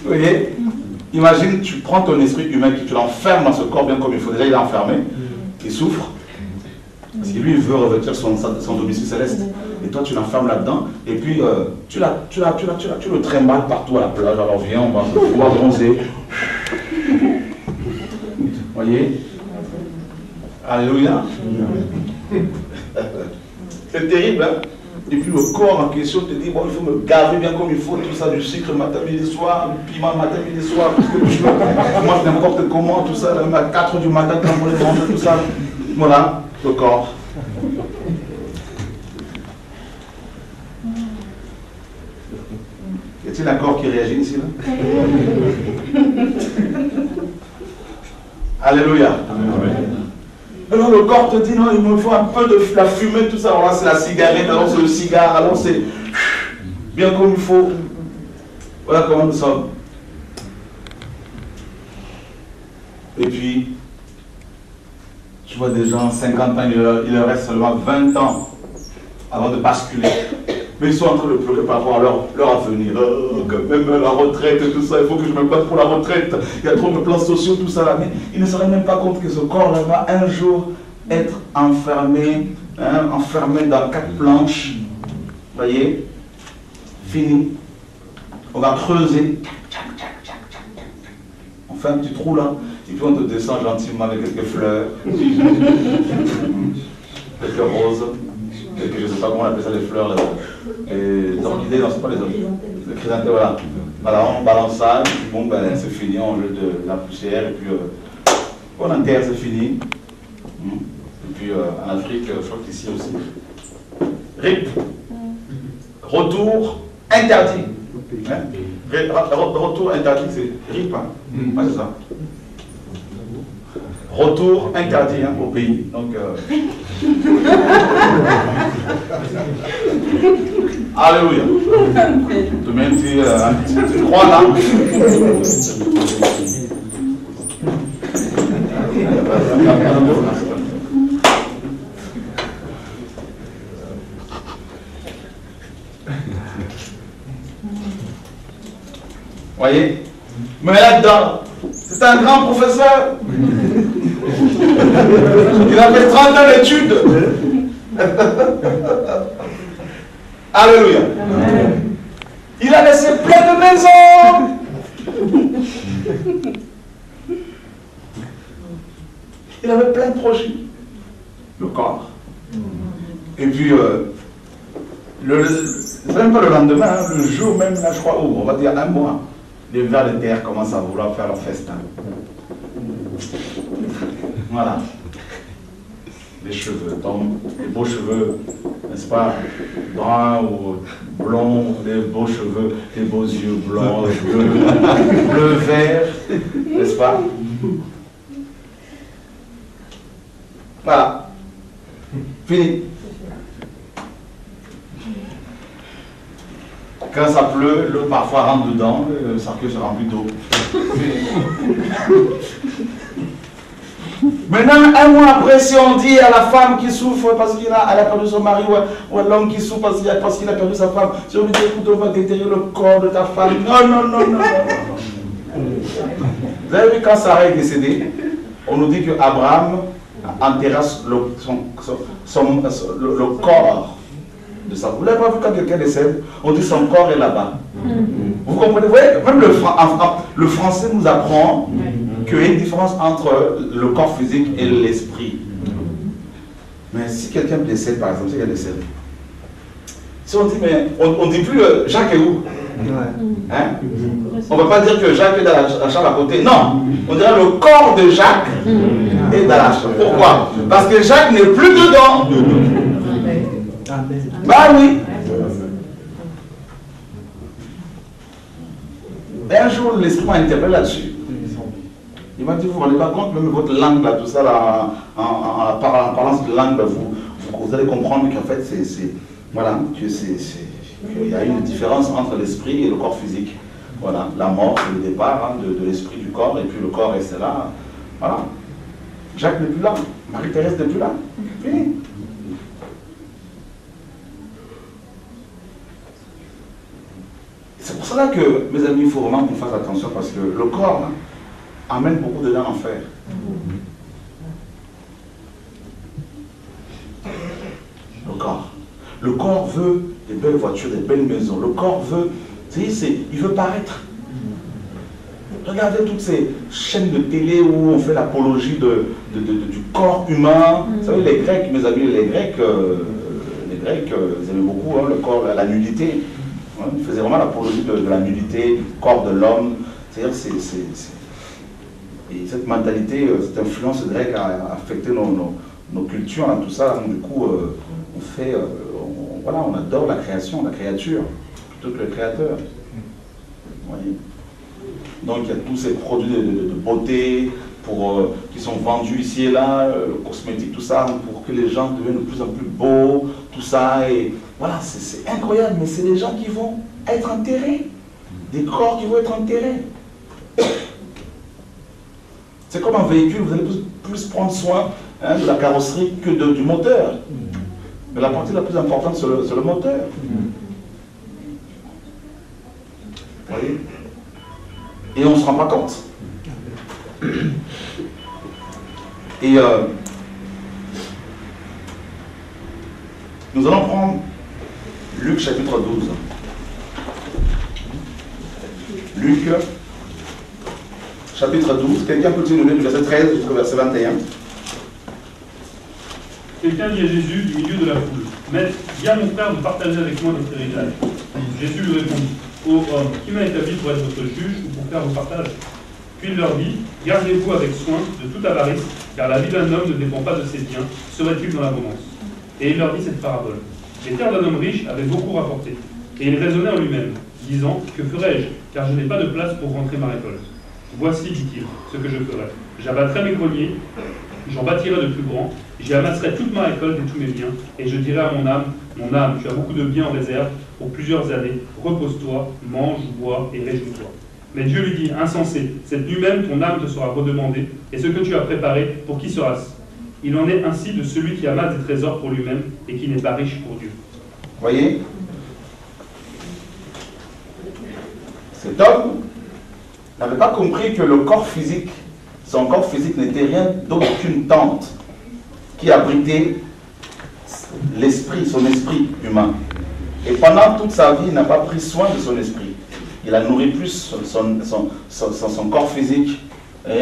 Vous voyez? Imagine, tu prends ton esprit humain, tu l'enfermes dans ce corps bien comme il faut. Déjà, il est enfermé, il souffre. Parce que lui, il veut revêtir son domicile céleste. Et toi, tu l'enfermes là-dedans. Et puis, tu le trimbales partout à la plage. Alors, viens, on va bronzer. Vous voyez? Alléluia. C'est terrible, hein? Et puis le corps en question te dit, bon, il faut me gaver bien comme il faut, tout ça, du sucre matin, midi, soir, du piment matin, midi, soir, tout ce que tu veux. Moi, n'importe comment, tout ça, à 4 du matin, quand on les manger, tout ça. Voilà, le corps. Y a-t-il un corps qui réagit ici, là? Alléluia. Amen. Alors le corps te dit, non, il me faut un peu de la fumée, tout ça. Alors là, c'est la cigarette, alors c'est le cigare, alors c'est bien comme il faut. Voilà comment nous sommes. Et puis, je vois des gens, 50 ans, il leur reste seulement 20 ans avant de basculer. Mais ils sont en train de pleurer par rapport à leur avenir. Même la retraite et tout ça, il faut que je me batte pour la retraite. Il y a trop de plans sociaux, tout ça là. Mais ils ne se rendent même pas compte que ce corps-là va un jour être enfermé, hein, enfermé dans 4 planches. Vous voyez? Fini. On va creuser. On fait un petit trou là. Et puis on te descend gentiment avec quelques fleurs. Quelques roses. Quelques, je ne sais pas comment on appelle ça, les fleurs. Les orchidées, non, c'est pas les orchidées. Les chrysanthèmes, voilà. Voilà, on balance ça, et puis bon, ben, c'est fini, on jette de la poussière, et puis on enterre, c'est fini. Et puis en Afrique, je crois qu'ici aussi. RIP. Retour interdit. Hein? Retour interdit, c'est RIP. Hein? Ouais, c'est ça. Retour interdit, hein, au pays. Donc, alléluia. Demain, tu crois là. Voyez? Mais là-dedans, c'est un grand professeur. Il a fait 30 ans d'études. Alléluia. Amen. Il a laissé plein de maisons. Il avait plein de projets. Le corps. Et puis, même pas le lendemain, hein, le jour même, là, je crois, on va dire un mois, les vers de terre commencent à vouloir faire leur festin. Voilà. Les cheveux tombent, les beaux cheveux, n'est-ce pas, bruns ou blonds, les beaux cheveux, les beaux yeux blancs, bleu vert, n'est-ce pas? Voilà. Fini. Quand ça pleut, l'eau parfois rentre dedans, le cercueil se remplit d'eau. Maintenant, un mois après, si on dit à la femme qui souffre parce qu'elle a perdu son mari, ou à l'homme qui souffre parce qu'il a perdu sa femme, si on lui dit, écoute, on va déterrer le corps de ta femme. Non. Vous avez vu, quand Sarah est décédée, on nous dit que Abraham enterra le corps de sa femme. Vous n'avez pas vu quand quelqu'un décède, on dit son corps est là-bas. Vous comprenez? Vous voyez, même le français nous apprend qu'il y a une différence entre le corps physique et l'esprit. Mais si quelqu'un décède, par exemple, si quelqu'un décède, si on dit, mais on ne dit plus Jacques est où? Hein? On ne va pas dire que Jacques est dans la chambre à côté. Non, on dirait le corps de Jacques est dans la chambre. Pourquoi? Parce que Jacques n'est plus dedans. Bah oui. Et un jour, l'esprit m'a interpellé là-dessus. Il m'a dit, vous ne vous rendez pas compte, même votre langue, là, tout ça, là, en parlant de langue, là, vous allez comprendre qu'en fait, voilà, qu'il y a une différence entre l'esprit et le corps physique. Voilà, la mort, c'est le départ de l'esprit du corps, et puis le corps reste là. Voilà. Jacques n'est plus là, Marie-Thérèse n'est plus là. Fini. C'est pour cela que, mes amis, il faut vraiment qu'on fasse attention, parce que le corps là, amène beaucoup de gens en enfer. Le corps. Le corps veut des belles voitures, des belles maisons. Le corps veut, il veut paraître. Regardez toutes ces chaînes de télé où on fait l'apologie du corps humain. Vous savez, les Grecs, mes amis, les Grecs, ils aimaient beaucoup le corps, la nudité. Ils faisaient vraiment l'apologie de la nudité, du corps de l'homme. C'est-à-dire, et cette mentalité, cette influence grecque a affecté nos cultures, tout ça. Donc, du coup, on adore la création, la créature, plutôt que le créateur. Vous voyez? Donc il y a tous ces produits de beauté qui sont vendus ici et là, cosmétiques, tout ça, pour que les gens deviennent de plus en plus beaux, tout ça. Et voilà, c'est incroyable, mais c'est des gens qui vont être enterrés, des corps qui vont être enterrés. C'est comme un véhicule, vous allez plus prendre soin de la carrosserie que du moteur. Mais la partie la plus importante, c'est le moteur. Vous voyez? Et on ne se rend pas compte. Et nous allons prendre Luc chapitre 12. Luc chapitre 12. Quelqu'un peut-il nous lire du verset 13 jusqu'au verset 21? Quelqu'un dit à Jésus du milieu de la foule, « Maître, viens mon frère de partager avec moi notre héritage. » Jésus lui répondit, « Ô homme, qui m'a établi pour être votre juge ou pour faire vos partages ?» Puis il leur dit, « Gardez-vous avec soin de toute avarice, car la vie d'un homme ne dépend pas de ses biens, serait-il dans l'abondance. » Et il leur dit cette parabole. Les terres d'un homme riche avaient beaucoup rapporté, et il raisonnait en lui-même, disant, « Que ferai-je, car je n'ai pas de place pour rentrer ma récolte. Voici, dit-il, ce que je ferai. J'abattrai mes greniers, j'en bâtirai de plus grands, j'y amasserai toute ma récolte et tous mes biens, et je dirai à mon âme, tu as beaucoup de biens en réserve pour plusieurs années, repose-toi, mange, bois et réjouis-toi. Mais Dieu lui dit, insensé, cette nuit même ton âme te sera redemandée, et ce que tu as préparé, pour qui sera-ce? Il en est ainsi de celui qui amasse des trésors pour lui-même et qui n'est pas riche pour Dieu. Voyez, cet homme n'avait pas compris que le corps physique, son corps physique n'était rien d'autre qu'une tente qui abritait l'esprit, son esprit humain. Et pendant toute sa vie, il n'a pas pris soin de son esprit. Il a nourri plus son corps physique. Et,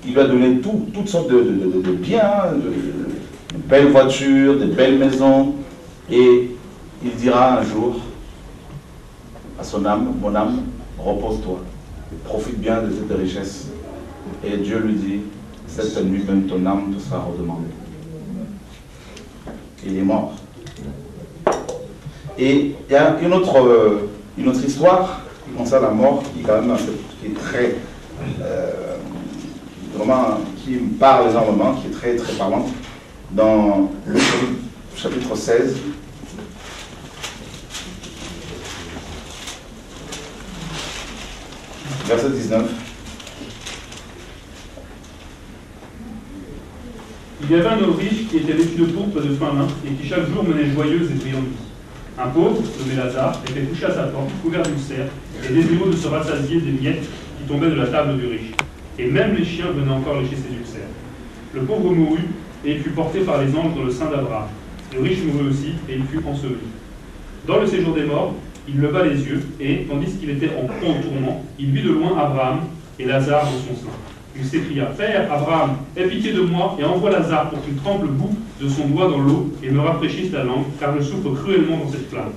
il lui a donné toutes sortes de biens, de belles voitures, de belles maisons. Et il dira un jour à son âme, mon âme, repose-toi, profite bien de cette richesse. Et Dieu lui dit, cette nuit même ton âme te sera redemandée. Il est mort. Et il y a une autre histoire qui concerne la mort, qui est très, vraiment, qui me parle énormément, qui est très très parlante, dans le chapitre 16. Verset 19. Il y avait un homme riche qui était vêtu de pourpre et de fin lin, et qui chaque jour menait joyeuse et brillante vie. Un pauvre, nommé Lazare, était couché à sa porte, couvert d'ulcères, et désireux de se rassasier des miettes qui tombaient de la table du riche. Et même les chiens venaient encore lécher ses ulcères. Le pauvre mourut, et il fut porté par les anges dans le sein d'Abraham. Le riche mourut aussi, et il fut enseveli. Dans le séjour des morts, il leva les yeux, et, tandis qu'il était en tourment, il vit de loin Abraham et Lazare dans son sein. Il s'écria, « Père, Abraham, aie pitié de moi et envoie Lazare pour qu'il trempe le bout de son doigt dans l'eau et me rafraîchisse la langue, car je souffre cruellement dans cette flamme. »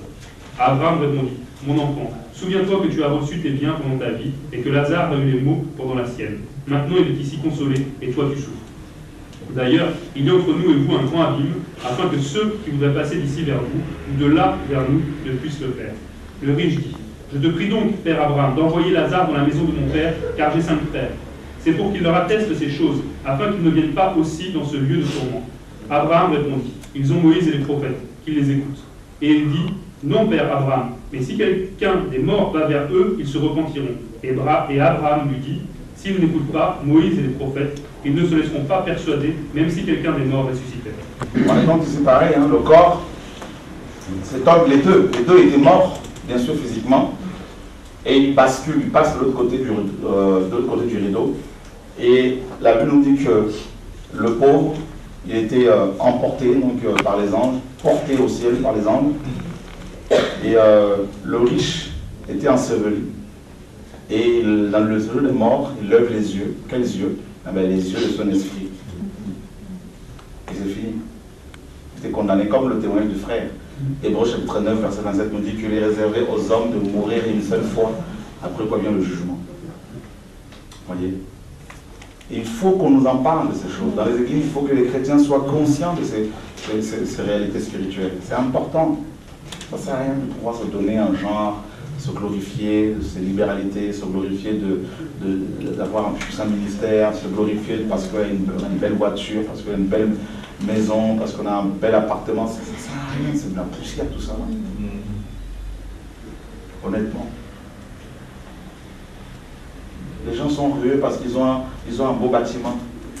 Abraham répondit, « Mon enfant, souviens-toi que tu as reçu tes biens pendant ta vie et que Lazare a eu les maux pendant la sienne. Maintenant il est ici consolé et toi tu souffres. D'ailleurs, il y a entre nous et vous un grand abîme, afin que ceux qui voudraient passer d'ici vers vous, ou de là vers nous, ne puissent le faire. Le riche dit, je te prie donc, Père Abraham, d'envoyer Lazare dans la maison de mon père, car j'ai 5 frères. C'est pour qu'il leur atteste ces choses, afin qu'ils ne viennent pas aussi dans ce lieu de tourment. Abraham répondit, ils ont Moïse et les prophètes, qu'ils les écoutent. Et il dit, non, Père Abraham, mais si quelqu'un des morts va vers eux, ils se repentiront. Et Abraham lui dit, s'ils n'écoutent pas Moïse et les prophètes, ils ne se laisseront pas persuader, même si quelqu'un des morts ressuscitait. Par contre, c'est pareil, hein, le corps, cet homme, les deux étaient morts, bien sûr physiquement, et ils basculent, ils passent de l'autre côté du rideau, et la Bible nous dit que le pauvre, il était emporté donc, par les anges, porté au ciel par les anges, et le riche était enseveli. Et dans le lieu des morts, il lève les yeux. Quels yeux? Ah ben, les yeux de son esprit. Et c'est fini. Il était condamné comme le témoignage du frère. Hébreux chapitre 9, verset 27 nous dit qu'il est réservé aux hommes de mourir une seule fois, après quoi vient le jugement. Vous voyez? Et il faut qu'on nous en parle de ces choses. Dans les églises, il faut que les chrétiens soient conscients de ces réalités spirituelles. C'est important. Ça ne sert à rien de pouvoir se donner un genre, se glorifier de ses libéralités, se glorifier d'avoir un puissant ministère, se glorifier parce qu'on a une belle voiture, parce qu'on a une belle maison, parce qu'on a un bel appartement. Ça ne sert à rien, c'est de la poussière tout ça. Honnêtement. Les gens sont orgueilleux parce qu'ils ont un beau bâtiment.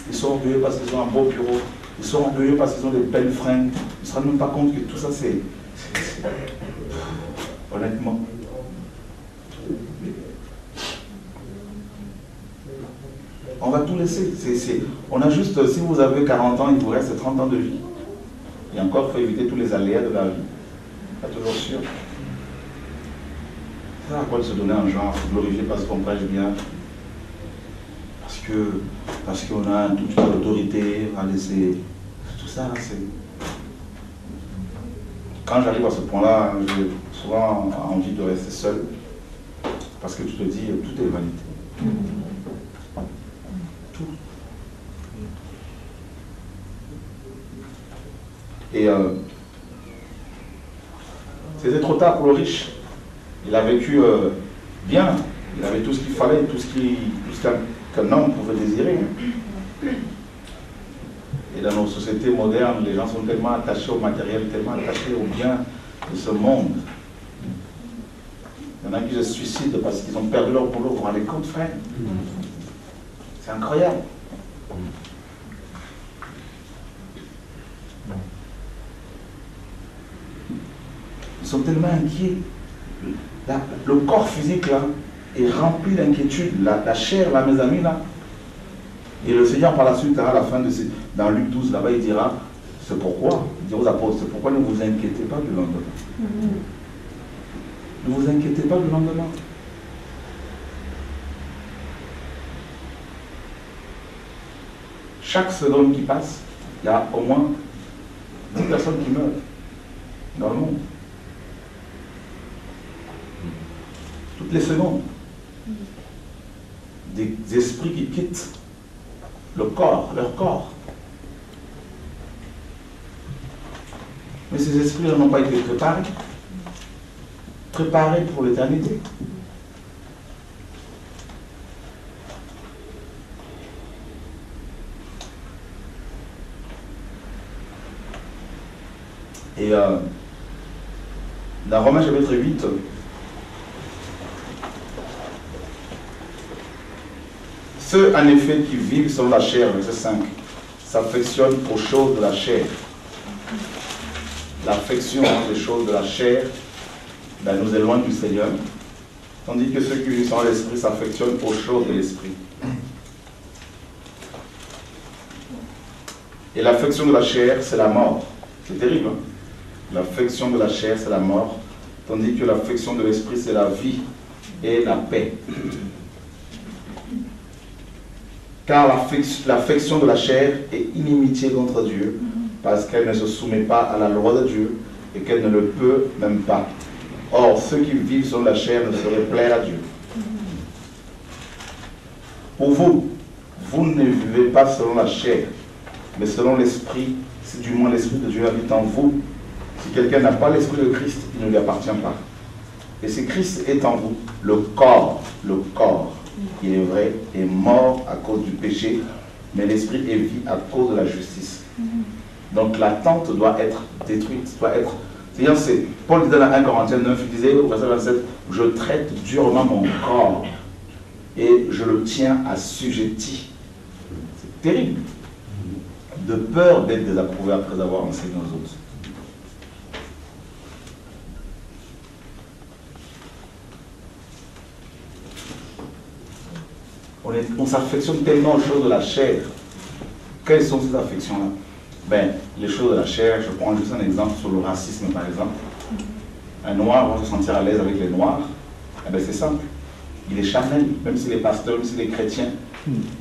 Ils sont orgueilleux parce qu'ils ont un beau bureau. Ils sont orgueilleux parce qu'ils ont des belles fringues. Ils ne se rendent même pas compte que tout ça, c'est... Honnêtement. On va tout laisser. On a juste, si vous avez 40 ans, il vous reste 30 ans de vie. Et encore, il faut éviter tous les aléas de la vie. Pas toujours sûr. C'est à quoi de se donner un genre, se glorifier parce qu'on prêche bien. Parce qu'on a toute l'autorité à laisser. Tout ça, c'est... Quand j'arrive à ce point-là, j'ai souvent envie de rester seul. Parce que tu te dis, tout est vanité. Tout. Et c'était trop tard pour le riche. Il a vécu bien. Il avait tout ce qu'il fallait, tout ce qu'un homme pouvait désirer. Et dans nos sociétés modernes, les gens sont tellement attachés au matériel, tellement attachés aux biens de ce monde. Il y en a qui se suicident parce qu'ils ont perdu leur boulot. Vous vous rendez compte, frère? C'est incroyable. Ils sont tellement inquiets. Le corps physique là est rempli d'inquiétude. La chair, là, mes amis, là. Et le Seigneur, par la suite, à la fin dans Luc 12, là-bas, il dira, c'est pourquoi, il dit aux apôtres, c'est pourquoi ne vous inquiétez pas du lendemain. Ne vous inquiétez pas du lendemain. Chaque seconde qui passe, il y a au moins 10 personnes qui meurent dans le monde. Toutes les secondes. Des esprits qui quittent leur corps. Mais ces esprits n'ont pas été préparés pour l'éternité. Et dans Romains chapitre 8, ceux en effet qui vivent selon la chair, verset 5, s'affectionnent aux choses de la chair. L'affection des choses de la chair nous éloigne du Seigneur, tandis que ceux qui vivent selon l'esprit s'affectionnent aux choses de l'esprit. Et l'affection de la chair, c'est la mort. C'est terrible, hein? L'affection de la chair, c'est la mort, tandis que l'affection de l'esprit, c'est la vie et la paix. Car l'affection de la chair est inimitié contre Dieu, parce qu'elle ne se soumet pas à la loi de Dieu et qu'elle ne le peut même pas. Or, ceux qui vivent selon la chair ne sauraient plaire à Dieu. Pour vous, vous ne vivez pas selon la chair, mais selon l'esprit, si du moins l'esprit de Dieu habite en vous. Si quelqu'un n'a pas l'esprit de Christ, il ne lui appartient pas. Et si Christ est en vous, le corps, il est vrai, est mort à cause du péché, mais l'esprit est vie à cause de la justice. Donc la tente doit être détruite, c'est Paul disait dans 1 Corinthiens 9, il disait au verset 27, je traite durement mon corps et je le tiens assujetti. C'est terrible. De peur d'être désapprouvé après avoir enseigné aux autres. On s'affectionne tellement aux choses de la chair. Quelles sont ces affections-là? Ben, les choses de la chair, je prends juste un exemple sur le racisme par exemple. Un noir va se sentir à l'aise avec les noirs. Eh ben, c'est simple. Il est charnel, même s'il est pasteur, même s'il est chrétien,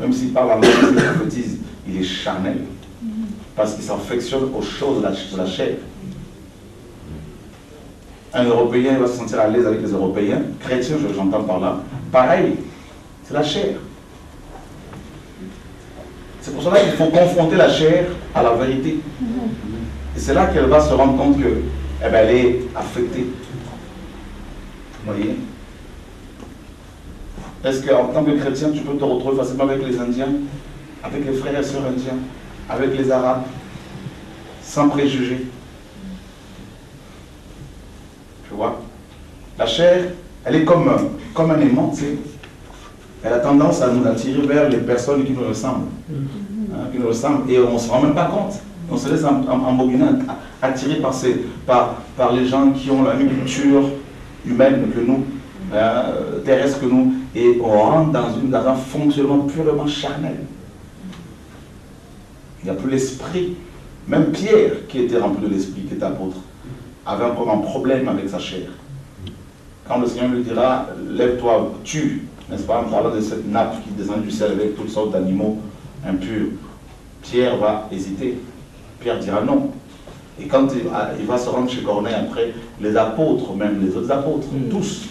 même s'il parle en langue, s'il prophétise, il est charnel. Parce qu'il s'affectionne aux choses de la chair. Un Européen va se sentir à l'aise avec les Européens. Chrétien, j'entends par là. Pareil, c'est la chair. C'est pour cela qu'il faut confronter la chair à la vérité. Et c'est là qu'elle va se rendre compte que, eh ben, elle est affectée. Vous voyez? Est-ce qu'en tant que chrétien, tu peux te retrouver facilement avec les Indiens, avec les frères et sœurs indiens, avec les Arabes, sans préjugés? Tu vois? La chair, elle est comme un aimant, tu sais. Elle a tendance à nous attirer vers les personnes qui nous ressemblent. Et on ne se rend même pas compte. On se laisse embobiner, attiré par les gens qui ont la même culture humaine que nous, terrestre que nous, et on rentre dans un fonctionnement purement charnel. Il n'y a plus l'esprit. Même Pierre, qui était rempli de l'esprit, qui était apôtre, avait encore un problème avec sa chair. Quand le Seigneur lui dira, lève-toi, tue, n'est-ce pas, en parlant de cette nappe qui descend du ciel avec toutes sortes d'animaux impurs, Pierre va hésiter. Pierre dira non. Et quand il va se rendre chez Corneille après, les apôtres, même les autres apôtres, tous,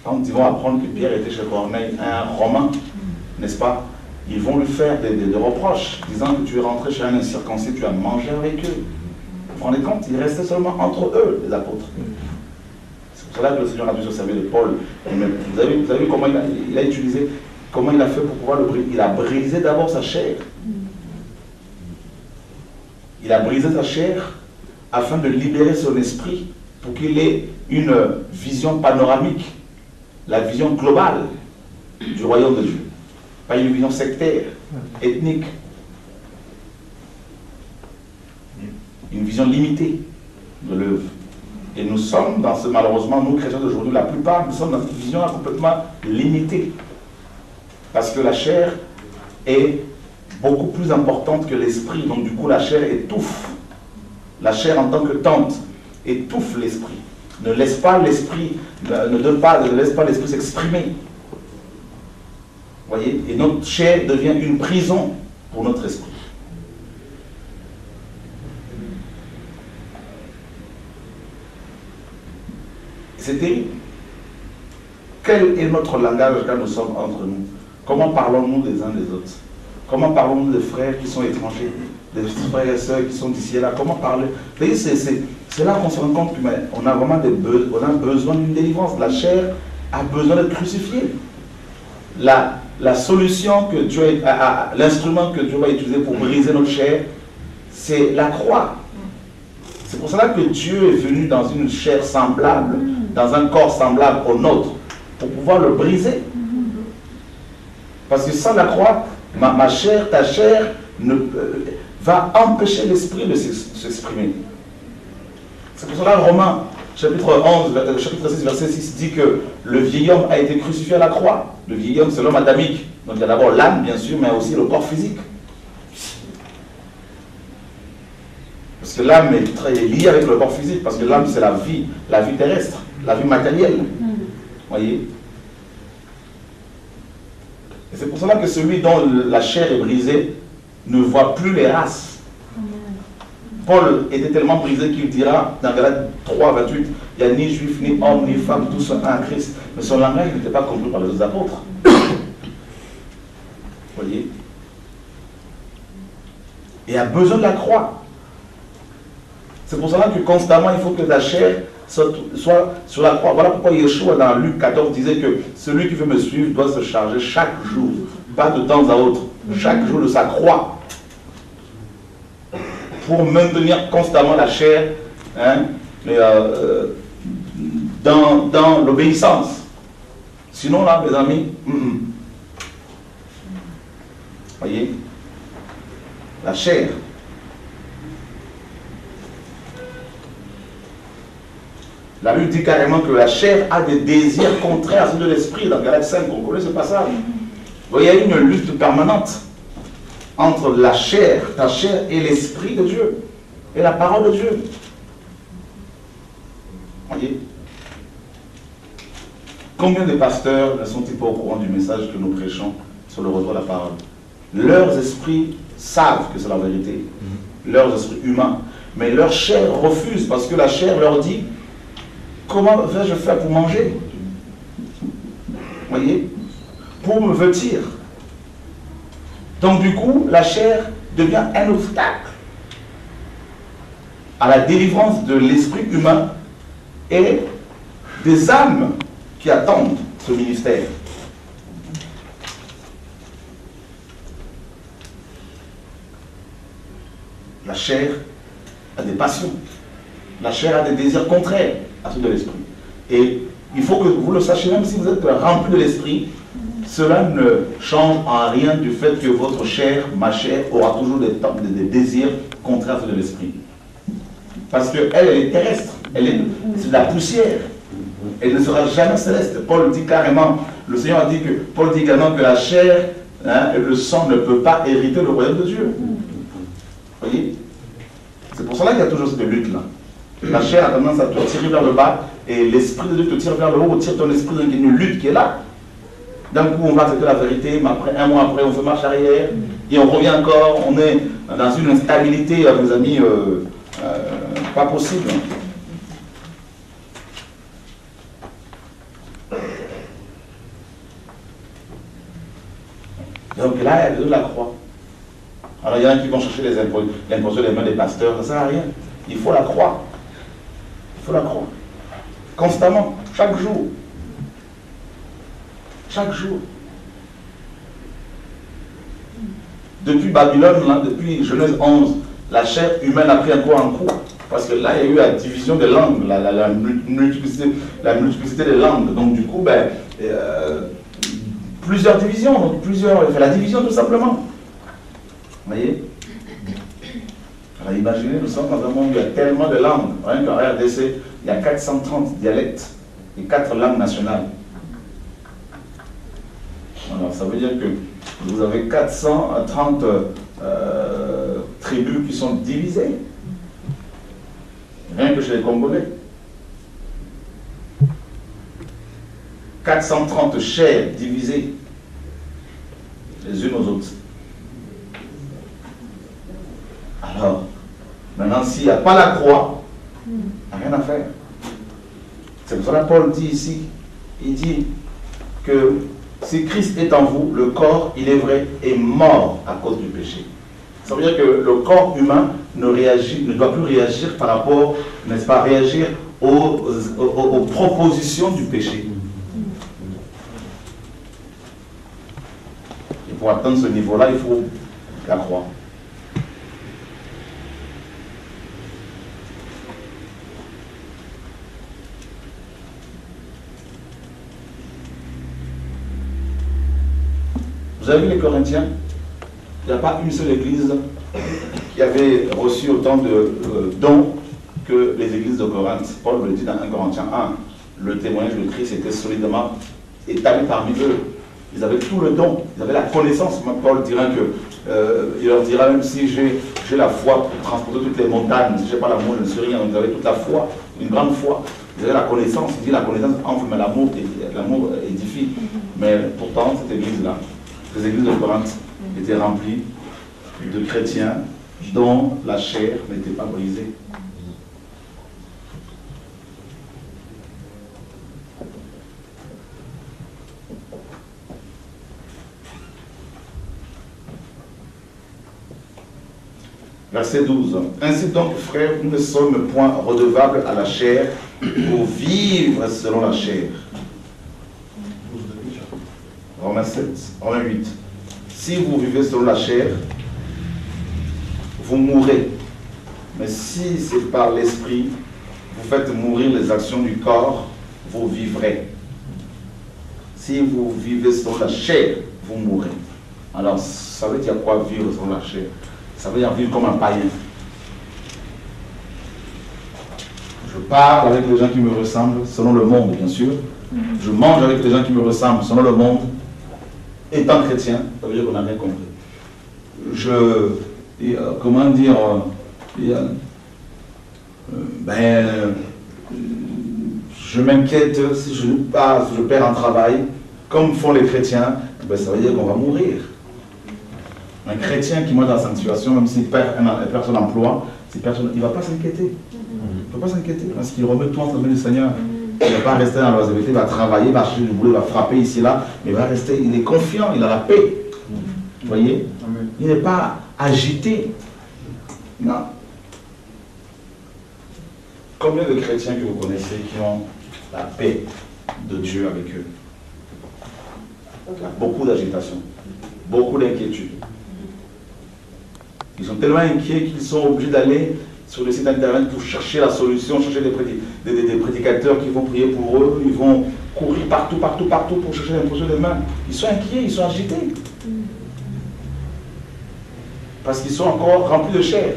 quand ils vont apprendre que Pierre était chez Corneille, un Romain, n'est-ce pas, ils vont lui faire des reproches, disant que tu es rentré chez un incirconcis, tu as mangé avec eux. Vous vous rendez compte, il restait seulement entre eux, les apôtres. C'est pour cela que le Seigneur a dû se servir de Paul. Vous avez vu comment il a utilisé, comment il a fait pour pouvoir le briser. Il a brisé d'abord sa chair. Il a brisé sa chair afin de libérer son esprit pour qu'il ait une vision panoramique, la vision globale du royaume de Dieu. Pas une vision sectaire, ethnique. Une vision limitée de l'œuvre. Et nous sommes dans ce, malheureusement, nous chrétiens d'aujourd'hui, la plupart, nous sommes dans une vision complètement limitée. Parce que la chair est beaucoup plus importante que l'esprit. Donc du coup, la chair étouffe. La chair en tant que tente étouffe l'esprit. Ne laisse pas l'esprit, ne laisse pas l'esprit s'exprimer. Vous voyez? Et notre chair devient une prison pour notre esprit. C'est terrible. Quel est notre langage quand nous sommes entre nous? Comment parlons-nous les uns des autres? Comment parlons-nous des frères qui sont étrangers, des frères et sœurs qui sont d'ici et là? Comment parler? Vous voyez, c'est là qu'on se rend compte qu'on a vraiment besoin d'une délivrance. La chair a besoin d'être crucifiée. La solution que Dieu l'instrument que Dieu va utiliser pour briser notre chair, c'est la croix. C'est pour cela que Dieu est venu dans une chair semblable, dans un corps semblable au nôtre, pour pouvoir le briser. Parce que sans la croix, ma chair, ta chair, va empêcher l'esprit de s'exprimer. C'est pour cela que Romains, chapitre 6, verset 6, dit que le vieil homme a été crucifié à la croix. Le vieil homme, c'est l'homme adamique. Donc il y a d'abord l'âme, bien sûr, mais aussi le corps physique. Parce que l'âme est liée avec le corps physique, parce que l'âme, c'est la vie terrestre, la vie matérielle. Voyez? Et c'est pour cela que celui dont la chair est brisée ne voit plus les races. Paul était tellement brisé qu'il dira dans Galates 3, 28, il n'y a ni juif, ni homme, ni femme, tous sont un Christ. Mais son langage n'était pas compris par les autres apôtres. Vous voyez? Et il a besoin de la croix. C'est pour cela que constamment, il faut que la chair soit sur la croix. Voilà pourquoi Yeshua, dans Luc 14, disait que celui qui veut me suivre doit se charger chaque jour, pas de temps à autre, chaque jour de sa croix, pour maintenir constamment la chair, hein, dans l'obéissance. Sinon, là, mes amis, voyez, la chair. La Bible dit carrément que la chair a des désirs contraires à ceux de l'esprit. Dans Galates 5, on connaît ce passage. Il y a une lutte permanente entre la chair, ta chair, et l'esprit de Dieu, et la parole de Dieu. Voyez? Combien de pasteurs ne sont-ils pas au courant du message que nous prêchons sur le retour de la parole? Leurs esprits savent que c'est la vérité, leurs esprits humains, mais leur chair refuse parce que la chair leur dit: comment vais-je faire pour manger? Voyez? Pour me vêtir. Donc du coup, la chair devient un obstacle à la délivrance de l'esprit humain et des âmes qui attendent ce ministère. La chair a des passions. La chair a des désirs contraires à ceux de l'esprit. Et il faut que vous le sachiez, même si vous êtes rempli de l'esprit, cela ne change en rien du fait que votre chair, ma chair, aura toujours des désirs contraires à ceux de l'esprit. Parce qu'elle, elle est terrestre, c'est de la poussière. Elle ne sera jamais céleste. Paul dit carrément, le Seigneur a dit que, Paul dit également que la chair, hein, et le sang ne peut pas hériter le royaume de Dieu. Vous voyez? C'est pour cela qu'il y a toujours cette lutte-là. La chair a tendance à te tirer vers le bas et l'esprit de Dieu te tire vers le haut, tire ton esprit dans une lutte qui est là. D'un coup, on va accepter la vérité, mais après, un mois après, on fait marche arrière et on revient encore. On est dans une instabilité, mes amis, pas possible. Donc là, il y a besoin de la croix. Alors il y en a qui vont chercher l'imposition des mains des pasteurs, ça ne sert à rien. Il faut la croix. Il faut la croix. Constamment, chaque jour. Chaque jour. Depuis Babylone, là, depuis Genèse 11, la chair humaine a pris un coup en coup. Parce que là, il y a eu la division des langues, la multiplicité des langues. Donc du coup, plusieurs divisions, donc la division tout simplement. Vous voyez? Alors imaginez, nous sommes dans un monde où il y a tellement de langues. Rien qu'en RDC, il y a 430 dialectes et 4 langues nationales. Alors ça veut dire que vous avez 430 tribus qui sont divisées. Rien que chez les Congolais. 430 chairs divisées les unes aux autres. Alors, maintenant, s'il n'y a pas la croix, il n'y a rien à faire. C'est pour ça que Paul dit ici, il dit que si Christ est en vous, le corps, il est vrai, est mort à cause du péché. Ça veut dire que le corps humain ne doit plus réagir par rapport, n'est-ce pas, réagir aux propositions du péché. Et pour atteindre ce niveau-là, il faut la croix. Vous avez vu les Corinthiens? Il n'y a pas une seule église qui avait reçu autant de dons que les églises de Corinthe. Paul le dit dans 1 Corinthiens 1. Le témoignage de Christ était solidement établi parmi eux. Ils avaient tout le don, ils avaient la connaissance. Paul dira il leur dira, même si j'ai la foi pour transporter toutes les montagnes, si je n'ai pas l'amour, je ne suis rien. Vous avez toute la foi, une grande foi. Vous avez la connaissance, il dit la connaissance enfle, mais l'amour édifie. Mais pourtant, cette église-là, les églises de Corinthe étaient remplies de chrétiens dont la chair n'était pas brisée. Verset 12. Ainsi donc, frères, nous ne sommes point redevables à la chair pour vivre selon la chair. Romains 7, Romains 8. Si vous vivez selon la chair, vous mourrez. Mais si c'est par l'esprit, vous faites mourir les actions du corps, vous vivrez. Si vous vivez selon la chair, vous mourrez. Alors, ça veut dire quoi vivre selon la chair? Ça veut dire vivre comme un païen. Je parle avec les gens qui me ressemblent, selon le monde, bien sûr. Je mange avec les gens qui me ressemblent, selon le monde. Étant chrétien, ça veut dire qu'on n'a rien compris. Comment dire, je m'inquiète si je perds un travail, comme font les chrétiens, ben ça veut dire qu'on va mourir. Un chrétien qui est dans cette situation, même s'il perd son emploi, il ne va pas s'inquiéter. Il ne va pas s'inquiéter parce qu'il remet tout entre les mains du Seigneur. Il ne va pas rester dans l'oisiveté, il va travailler, il va chercher du boulot, il va frapper ici et là, mais il va rester, il est confiant, il a la paix. Vous voyez? Il n'est pas agité. Non. Combien de chrétiens que vous connaissez qui ont la paix de Dieu avec eux? Il y a beaucoup d'agitation, beaucoup d'inquiétude. Ils sont tellement inquiets qu'ils sont obligés d'aller sur le site internet pour chercher la solution, chercher des prédicateurs qui vont prier pour eux, ils vont courir partout pour chercher l'imposition des mains. Ils sont inquiets, ils sont agités. Parce qu'ils sont encore remplis de chair.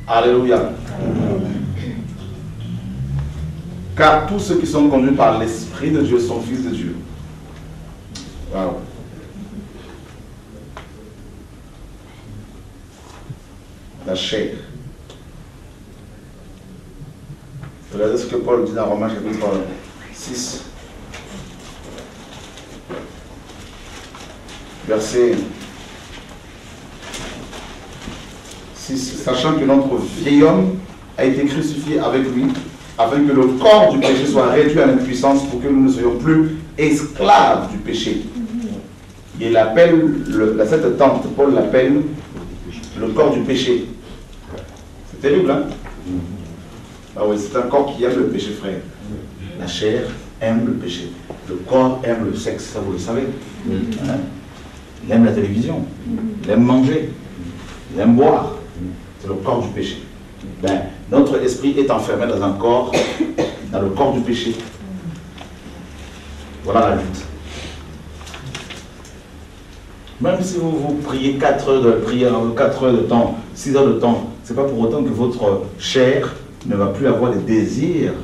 Alléluia. Car tous ceux qui sont conduits par l'Esprit de Dieu sont fils de Dieu. Wow. La chair. Regardez ce que Paul dit dans Romains chapitre 6. Verset 6. Sachant que notre vieil homme a été crucifié avec lui, afin que le corps du péché soit réduit à l'impuissance pour que nous ne soyons plus esclaves du péché. Il appelle, cette tente, Paul l'appelle le corps du péché. C'est terrible, hein? Ah oui, c'est un corps qui aime le péché, frère. La chair aime le péché. Le corps aime le sexe, ça vous le savez. Hein? Il aime la télévision. Il aime manger. Il aime boire. C'est le corps du péché. Ben, notre esprit est enfermé dans un corps, dans le corps du péché. Voilà la lutte. Même si vous priez 4 heures de prière, 4 heures de temps, 6 heures de temps, c'est pas pour autant que votre chair ne va plus avoir des désirs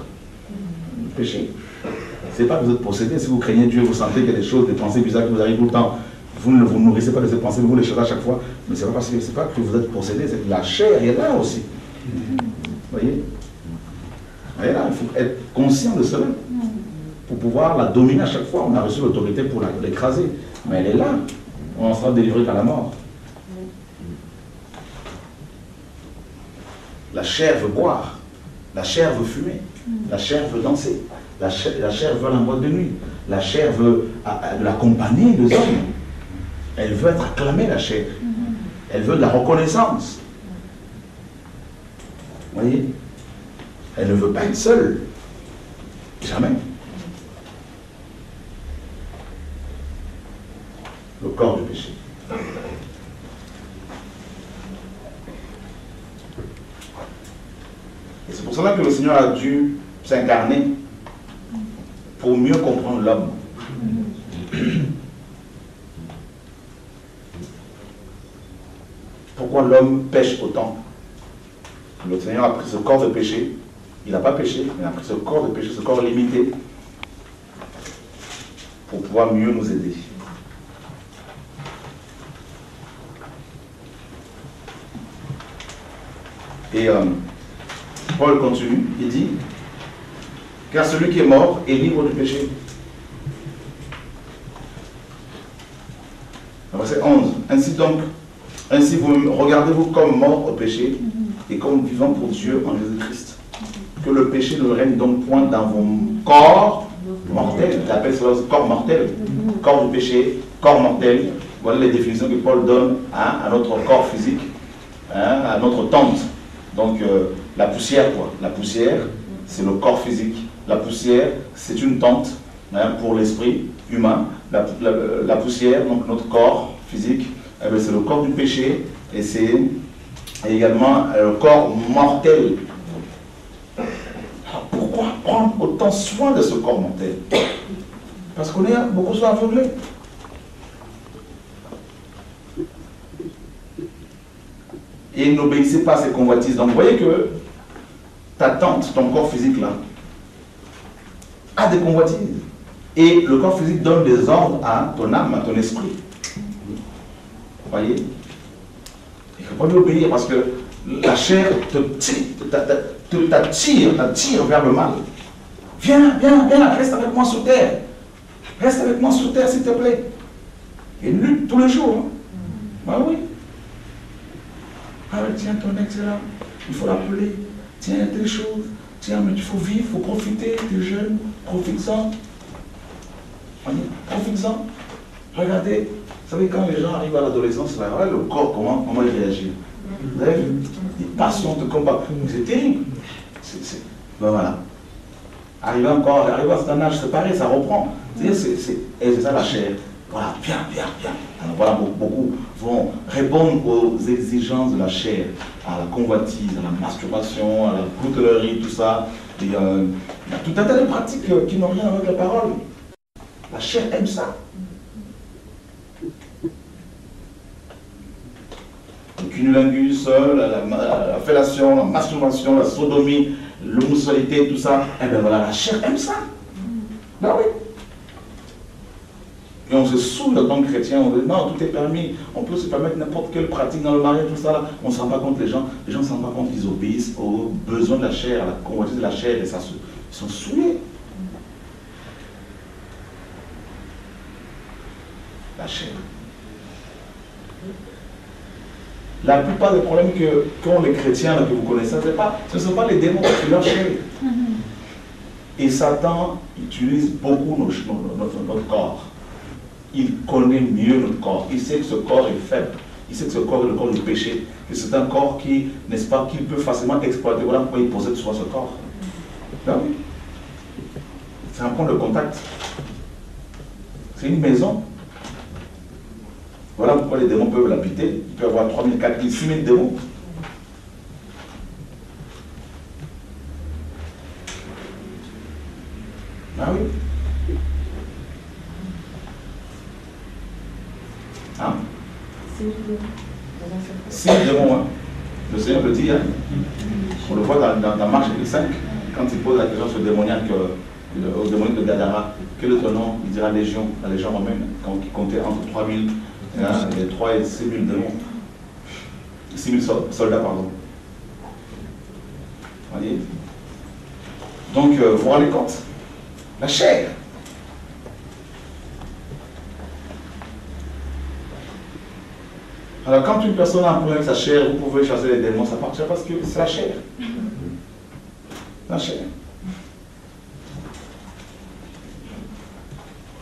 du péché. C'est pas que vous êtes possédé. Si vous craignez Dieu, vous sentez qu'il y a des choses, des pensées bizarres qui vous arrivent tout le temps. Vous ne vous nourrissez pas de ces pensées, vous les cherchez à chaque fois. Mais c'est pas parce que c'est pas que vous êtes possédé, c'est que la chair est là aussi. Vous voyez? Elle est là, il faut être conscient de cela. Pour pouvoir la dominer à chaque fois. On a reçu l'autorité pour l'écraser. Mais elle est là. On en sera délivré qu'à la mort. La chair veut boire. La chair veut fumer. La chair veut danser. La chair veut la boîte de nuit. La chair veut de la compagnie des hommes. Elle veut être acclamée, la chair. Elle veut de la reconnaissance. Vous voyez? Elle ne veut pas être seule. Jamais. Le corps du péché. Et c'est pour cela que le Seigneur a dû s'incarner pour mieux comprendre l'homme. Pourquoi l'homme pêche autant? Le Seigneur a pris ce corps de péché. Il n'a pas péché, mais il a pris ce corps de péché, ce corps limité, pour pouvoir mieux nous aider. Et Paul continue, il dit, car celui qui est mort est libre du péché. Verset 11. Ainsi vous regardez-vous comme morts au péché et comme vivants pour Dieu en Jésus-Christ. Que le péché ne règne donc point dans vos corps mortels. Il appelle cela corps mortel. Corps du péché, corps mortel. Voilà les définitions que Paul donne à notre corps physique, à notre tente. Donc la poussière, quoi. La poussière, c'est le corps physique. La poussière, c'est une tente pour l'esprit humain. La poussière, donc notre corps physique, c'est le corps du péché et c'est également le corps mortel. Alors pourquoi prendre autant soin de ce corps mortel? Parce qu'on est beaucoup trop aveuglés. Et n'obéissez pas à ces convoitises. Donc vous voyez que ta tente, ton corps physique là, a des convoitises. Et le corps physique donne des ordres à ton âme, à ton esprit. Vous voyez? Il ne faut pas lui obéir parce que la chair t'attire vers le mal. Viens, reste avec moi sous terre. Reste avec moi sous terre, s'il te plaît. Et lutte tous les jours. Hein? Ben oui. Ah ouais, tiens, ton ex est là. Il faut l'appeler. Tiens, telle chose. Tiens, mais il faut vivre, il faut profiter. Tu es jeune, profite-en. Profites-en. Regardez, vous savez, quand les gens arrivent à l'adolescence, là, le corps, comment il réagit. Vous avez vu? Il passe sur te combat. C'est terrible. Ben voilà. Arriver à un certain âge, c'est pareil, ça reprend. C'est ça la chair. Voilà, viens. Alors voilà, beaucoup vont répondre aux exigences de la chair, à la convoitise, à la masturbation, à la coutellerie, tout ça. Et, il y a tout un tas de pratiques qui n'ont rien avec la parole. La chair aime ça. Le cunnilingus, la fellation, la masturbation, la sodomie, l'homosexualité, tout ça. Eh bien voilà, la chair aime ça. Ben oui. Et on se saoule en tant que chrétien, on dit non, tout est permis, on peut se permettre n'importe quelle pratique dans le mariage, tout ça là. On ne se rend pas compte, les gens ne se rendent pas compte qu'ils obéissent aux besoins de la chair, à la convoitise de la chair, et ça, ils sont saoulés. La chair. La plupart des problèmes qu'ont les chrétiens là, que vous connaissez, ce ne sont pas les démons, c'est leur chair. Et Satan utilise beaucoup notre corps. Il connaît mieux notre corps. Il sait que ce corps est faible. Il sait que ce corps est le corps du péché. Que c'est un corps qui, n'est-ce pas, qu'il peut facilement exploiter. Voilà pourquoi il possède sur ce corps. Ben oui. C'est un point de contact. C'est une maison. Voilà pourquoi les démons peuvent l'habiter. Il peut y avoir 3000, 4000, 6000 démons. Ah oui. Hein? 6 démons, hein? Le Seigneur le dit, hein? On le voit dans Marc chapitre 5, quand il pose la question sur le démoniaque, au démoniaque de Gadara. Quel est ton nom? Il dira Légion, la Légion romaine, qui comptait entre 3000 et 3 et 6 000 démons. 6 000 soldats, pardon. Vous voyez? Donc, vous vous rendez compte? La chair. Alors, quand une personne a un problème avec sa chair, vous pouvez chasser les démons, ça partira parce que c'est la chair. La chair.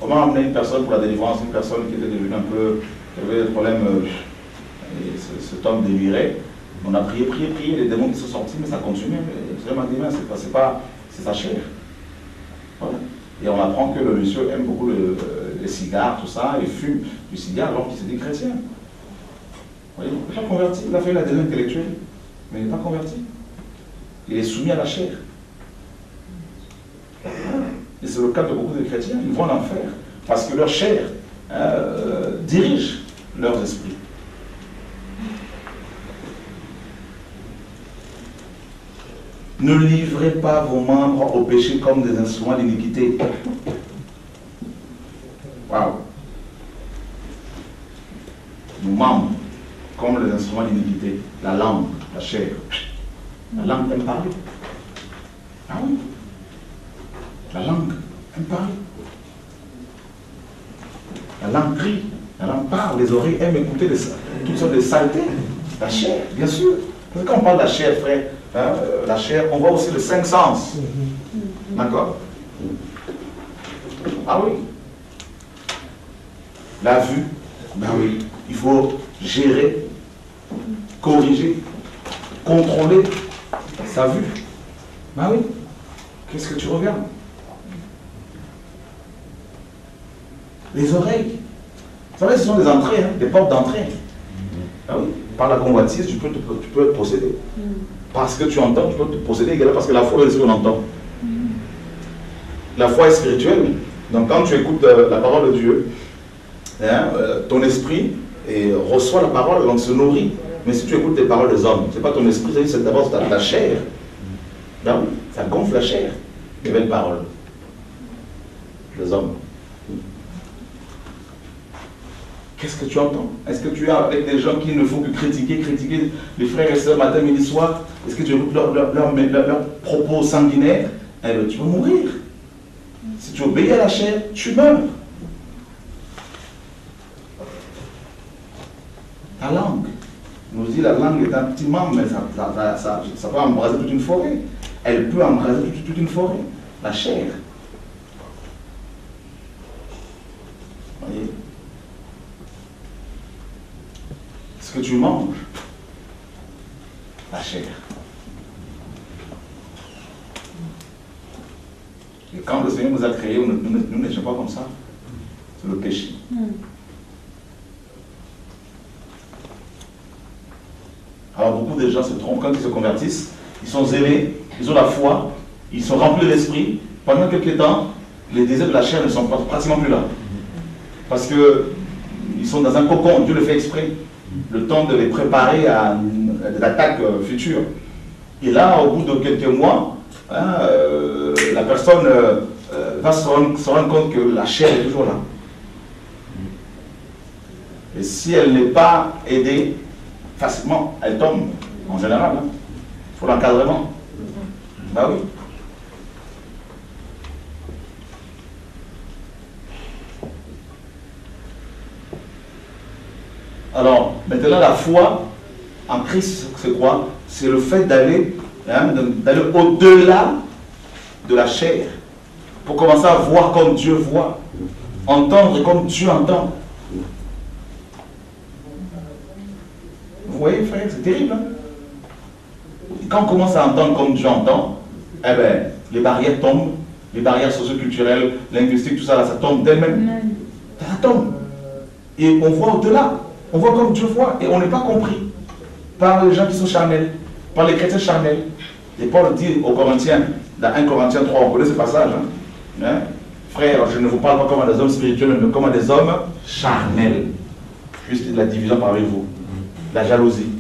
Comment amener une personne pour la délivrance, une personne qui était devenue un peu, qui avait des problèmes, et cet homme délirait. On a prié, les démons qui sont sortis, mais ça continuait. C'est vraiment dit, c'est sa chair. Voilà. Et on apprend que le monsieur aime beaucoup les cigares, tout ça, et fume du cigare alors qu'il s'est dit chrétien. Vous voyez, il n'est pas converti, il a fait la décision intellectuelle, mais il n'est pas converti. Il est soumis à la chair. Et c'est le cas de beaucoup de chrétiens, ils vont en enfer, parce que leur chair dirige leurs esprits. Ne livrez pas vos membres au péché comme des instruments d'iniquité. Waouh! Nos membres comme les instruments d'iniquité. La langue, la chair. La langue aime parler. Ah oui. La langue aime parler. La langue crie. La langue parle. les oreilles aiment écouter toutes sortes de saletés. La chair, bien sûr. Parce que quand on parle de la chair, frère, hein, la chair, on voit aussi les 5 sens. D'accord? Ah oui. La vue, ben oui, il faut gérer, corriger, contrôler sa vue. Ben oui. Qu'est-ce que tu regardes? Les oreilles. Vous savez, ce sont des entrées, hein, des portes d'entrée. Ah oui. Par la convoitise, tu peux être possédé. Parce que tu entends, tu peux te posséder également parce que la foi, c'est ce qu'on entend. La foi est spirituelle. Donc quand tu écoutes la parole de Dieu, hein, ton esprit reçoit la parole, donc se nourrit. Mais si tu écoutes les paroles des hommes, c'est pas ton esprit, c'est d'abord ta chair. Ben oui, ça gonfle la chair, les belles paroles des hommes. Qu'est-ce que tu entends? Est-ce que tu es avec des gens qui ne font que critiquer les frères et sœurs matin, midi, soir? Est-ce que tu écoutes leurs propos sanguinaires? Eh bien, tu vas mourir. Si tu obéis à la chair, tu meurs. Ta langue. On nous dit la langue est un petit membre, mais ça peut embraser toute une forêt. Elle peut embraser toute une forêt. La chair. Voyez? Ce que tu manges, la chair. Et quand le Seigneur nous a créés, nous n'étions pas comme ça. C'est le péché. Alors beaucoup de gens se trompent quand ils se convertissent. Ils sont zélés, ils ont la foi, ils sont remplis de l'esprit. Pendant quelques temps, les désirs de la chair ne sont pratiquement plus là. Parce qu'ils sont dans un cocon, Dieu le fait exprès. Le temps de les préparer à l'attaque future. Et là, au bout de quelques mois, hein, la personne va se rendre compte que la chair est toujours là. Et si elle n'est pas aidée, facilement, elle tombe, en général. Il faut l'encadrement. Ben oui. Alors, maintenant, la foi en Christ, c'est quoi? C'est le fait d'aller au-delà de la chair, pour commencer à voir comme Dieu voit, entendre comme Dieu entend. Vous voyez, frère, c'est terrible. Hein? Quand on commence à entendre comme Dieu entend, eh bien, les barrières tombent, les barrières socioculturelles, linguistiques, tout ça, là, ça tombe d'elles-mêmes. Ça tombe. Et on voit au-delà. On voit comme Dieu voit et on n'est pas compris par les gens qui sont charnels, par les chrétiens charnels. Et Paul dit aux Corinthiens, dans 1 Corinthiens 3, on connaît ce passage, hein? Frère, je ne vous parle pas comme à des hommes spirituels, mais comme à des hommes charnels. Juste de la division parmi vous, la jalousie,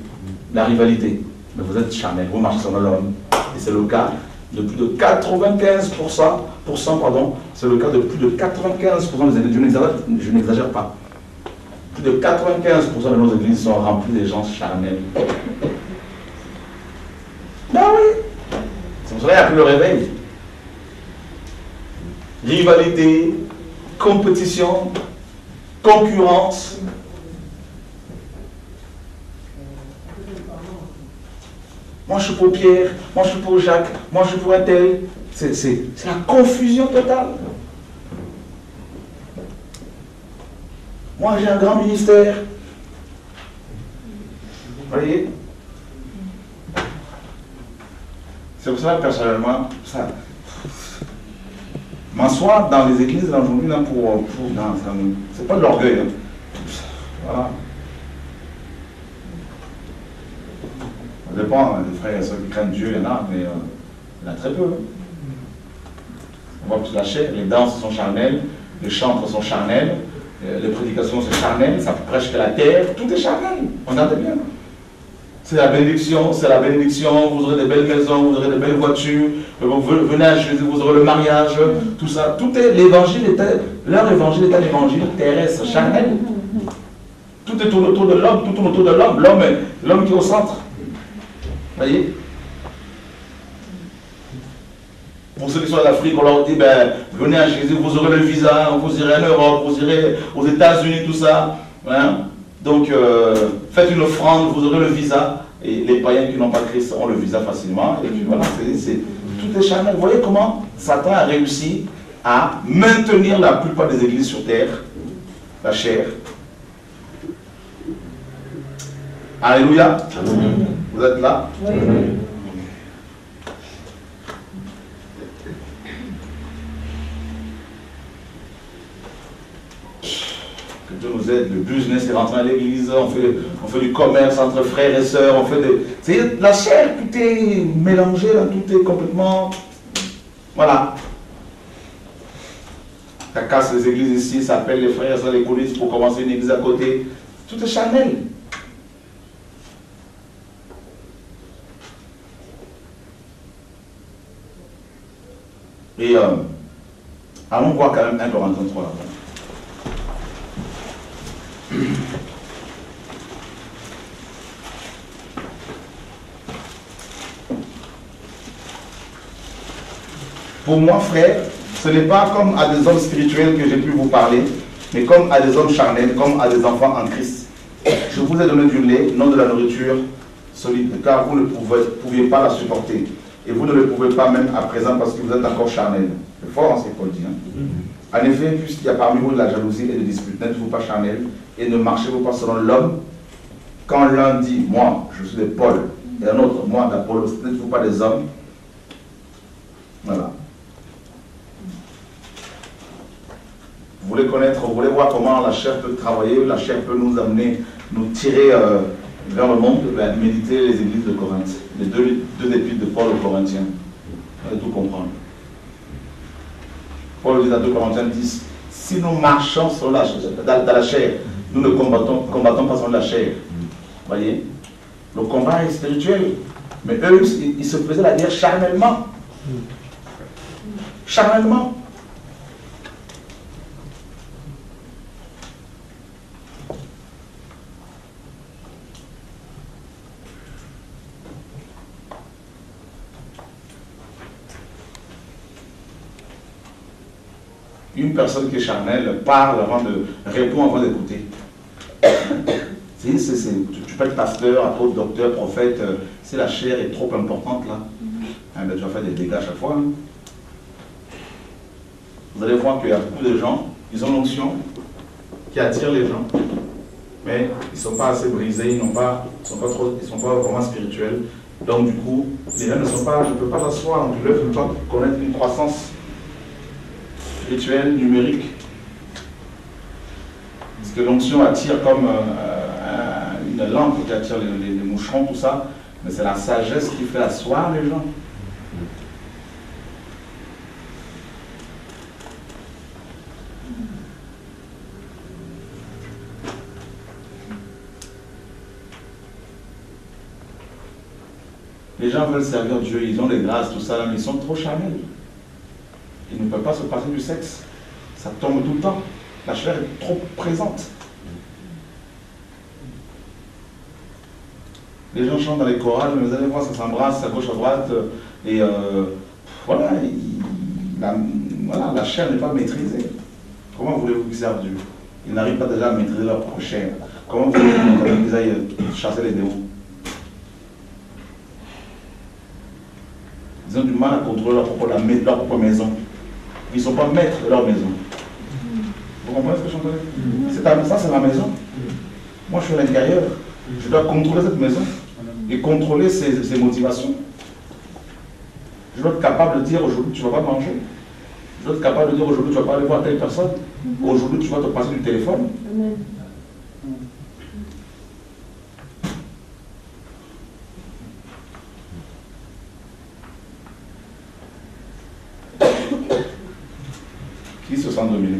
la rivalité. Mais vous êtes charnels, vous marchez sur l'homme. Et c'est le cas de plus de 95%, c'est le cas de plus de 95% des églises, je n'exagère pas. Plus de 95% de nos églises sont remplies de gens charnels. Ben oui. C'est pour cela qu'il n'y a plus le réveil. Rivalité, compétition, concurrence. Moi je suis pour Pierre, moi je suis pour Jacques, moi je suis pour un tel. C'est la confusion totale. Moi j'ai un grand ministère. Vous voyez? C'est pour ça que personnellement, m'asseoir dans les églises aujourd'hui, c'est pas de l'orgueil. Hein. Voilà. Ça dépend, les frères et sœurs qui craignent Dieu, il y en a, mais il y en a très peu. Hein. On voit plus la chair, les danses sont charnelles, les chantres sont charnels, les prédications sont charnelles, ça prêche que la terre, tout est charnel. On a bien. C'est la bénédiction, vous aurez des belles maisons, vous aurez des belles voitures, vous venez à Jésus, vous aurez le mariage, tout ça. Tout est l'évangile, leur évangile est un évangile terrestre, charnel. Tout est autour de l'homme, tout tourne autour de l'homme, l'homme qui est au centre. Vous voyez? Pour ceux qui sont en Afrique, on leur dit, ben, venez à Jésus, vous aurez le visa, vous irez en Europe, vous irez aux États-Unis, tout ça. Hein? Donc, faites une offrande, vous aurez le visa. Et les païens qui n'ont pas Christ ont le visa facilement. Et puis voilà, tout est charnel. Vous voyez comment Satan a réussi à maintenir la plupart des églises sur terre, la chair. Alléluia. Amen. Vous êtes là? Oui. Que Dieu nous aide. Le business est rentré à l'église, on fait du commerce entre frères et sœurs, on fait des... C'est la chair, tout est mélangé, là, tout est complètement... Voilà. Ça casse les églises ici, ça appelle les frères et sœurs, les coulisses pour commencer une église à côté. Tout est charnel. Et allons voir quand même 1 Corinthiens 3 là-bas. Pour moi, frère, ce n'est pas comme à des hommes spirituels que j'ai pu vous parler, mais comme à des hommes charnels, comme à des enfants en Christ. Je vous ai donné du lait, non de la nourriture solide, car vous ne pouviez pas la supporter. Et vous ne le pouvez pas même à présent parce que vous êtes encore charnel. C'est fort, hein, c'est Paul dit. En effet, puisqu'il y a parmi vous de la jalousie et des disputes, n'êtes-vous pas charnel et ne marchez-vous pas selon l'homme? Quand l'un dit, moi, je suis de Paul, et un autre, moi, d'Apollos, n'êtes-vous pas des hommes? Voilà. Vous voulez connaître, vous voulez voir comment la chair peut travailler, la chair peut nous amener, nous tirer vers le monde, ben, méditer les églises de Corinthe, les deux épîtres de Paul aux Corinthiens. Vous allez tout comprendre. Paul dit dans 2 Corinthiens 10, si nous marchons dans la chair, nous ne combattons pas sur la chair. Vous voyez? Le combat est spirituel. Mais eux, ils se faisaient la guerre charnellement. Charnellement. Une personne qui est charnelle parle avant de répondre, avant d'écouter. Tu peux être pasteur, apôtre, docteur, prophète. Si la chair est trop importante là, hein, ben, tu vas faire des dégâts à chaque fois. Hein. Vous allez voir qu'il y a beaucoup de gens, ils ont l'onction qui attire les gens, mais ils ne sont pas assez brisés, ils ne sont pas vraiment spirituels. Donc du coup, les gens ne peuvent pas s'asseoir, ne peuvent pas connaître une croissance spirituelle, numérique. Parce que l'onction attire comme une lampe qui attire les moucherons, tout ça, mais c'est la sagesse qui fait asseoir les gens. Les gens veulent servir Dieu, ils ont des grâces, tout ça, mais ils sont trop charnels. Ils ne peuvent pas se passer du sexe. Ça tombe tout le temps. La chair est trop présente. Les gens chantent dans les chorales, mais vous allez voir, ça s'embrasse à gauche, à droite. Et voilà, la chair n'est pas maîtrisée. Comment voulez-vous qu'ils servent Dieu? Ils n'arrivent pas déjà à maîtriser leur propre chair. Comment voulez-vous qu'ils aillent chasser les démons? Ils ont du mal à contrôler leur propre maison. Ils ne sont pas maîtres de leur maison. Vous comprenez ce que je suis en train de dire? Ça, c'est ma maison. Moi, je suis à l'intérieur. Je dois contrôler cette maison et contrôler ses motivations. Je dois être capable de dire aujourd'hui, tu ne vas pas manger. Je dois être capable de dire aujourd'hui, tu ne vas pas aller voir telle personne. Aujourd'hui, tu vas te passer du téléphone. Amen. Qui se sent dominé?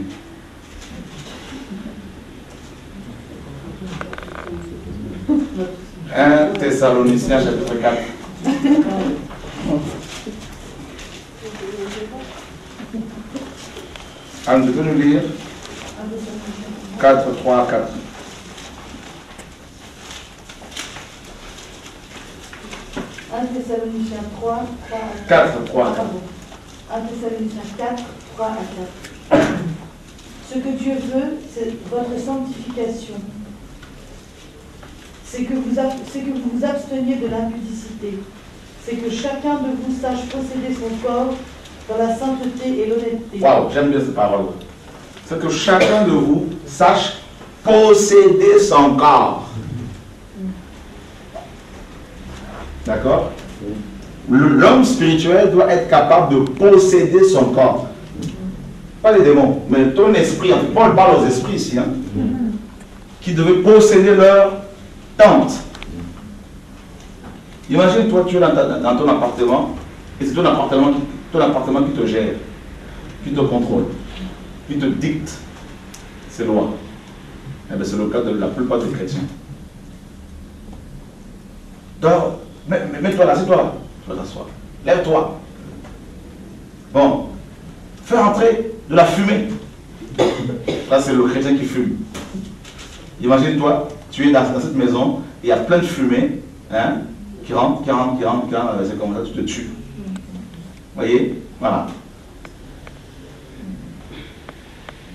Un Thessaloniciens chapitre 4. Anne, tu peux nous lire 4, 3, 4. Un Thessaloniciens 3, 3 à 4, 3 à 4. 1 Thessaloniciens 4, 3 à 4. Ce que Dieu veut, c'est votre sanctification. c'est que vous vous absteniez de l'impudicité. C'est que chacun de vous sache posséder son corps dans la sainteté et l'honnêteté. Waouh, j'aime bien cette parole. C'est que chacun de vous sache posséder son corps. D'accord? L'homme spirituel doit être capable de posséder son corps. Pas les démons, mais ton esprit. Paul parle aux esprits ici, hein, qui devaient posséder leur tente. Imagine, toi, tu es dans ton appartement, et c'est ton appartement qui te gère, qui te contrôle, qui te dicte ses lois. Eh bien, c'est le cas de la plupart des chrétiens. Donc, mets-toi là, c'est toi. Tu vas t'asseoir. Lève-toi. Bon. Fais entrer de la fumée. Là, c'est le chrétien qui fume. Imagine-toi, tu es dans cette maison, il y a plein de fumée, hein, qui rentre, c'est comme ça, tu te tues. Vous voyez? Voilà.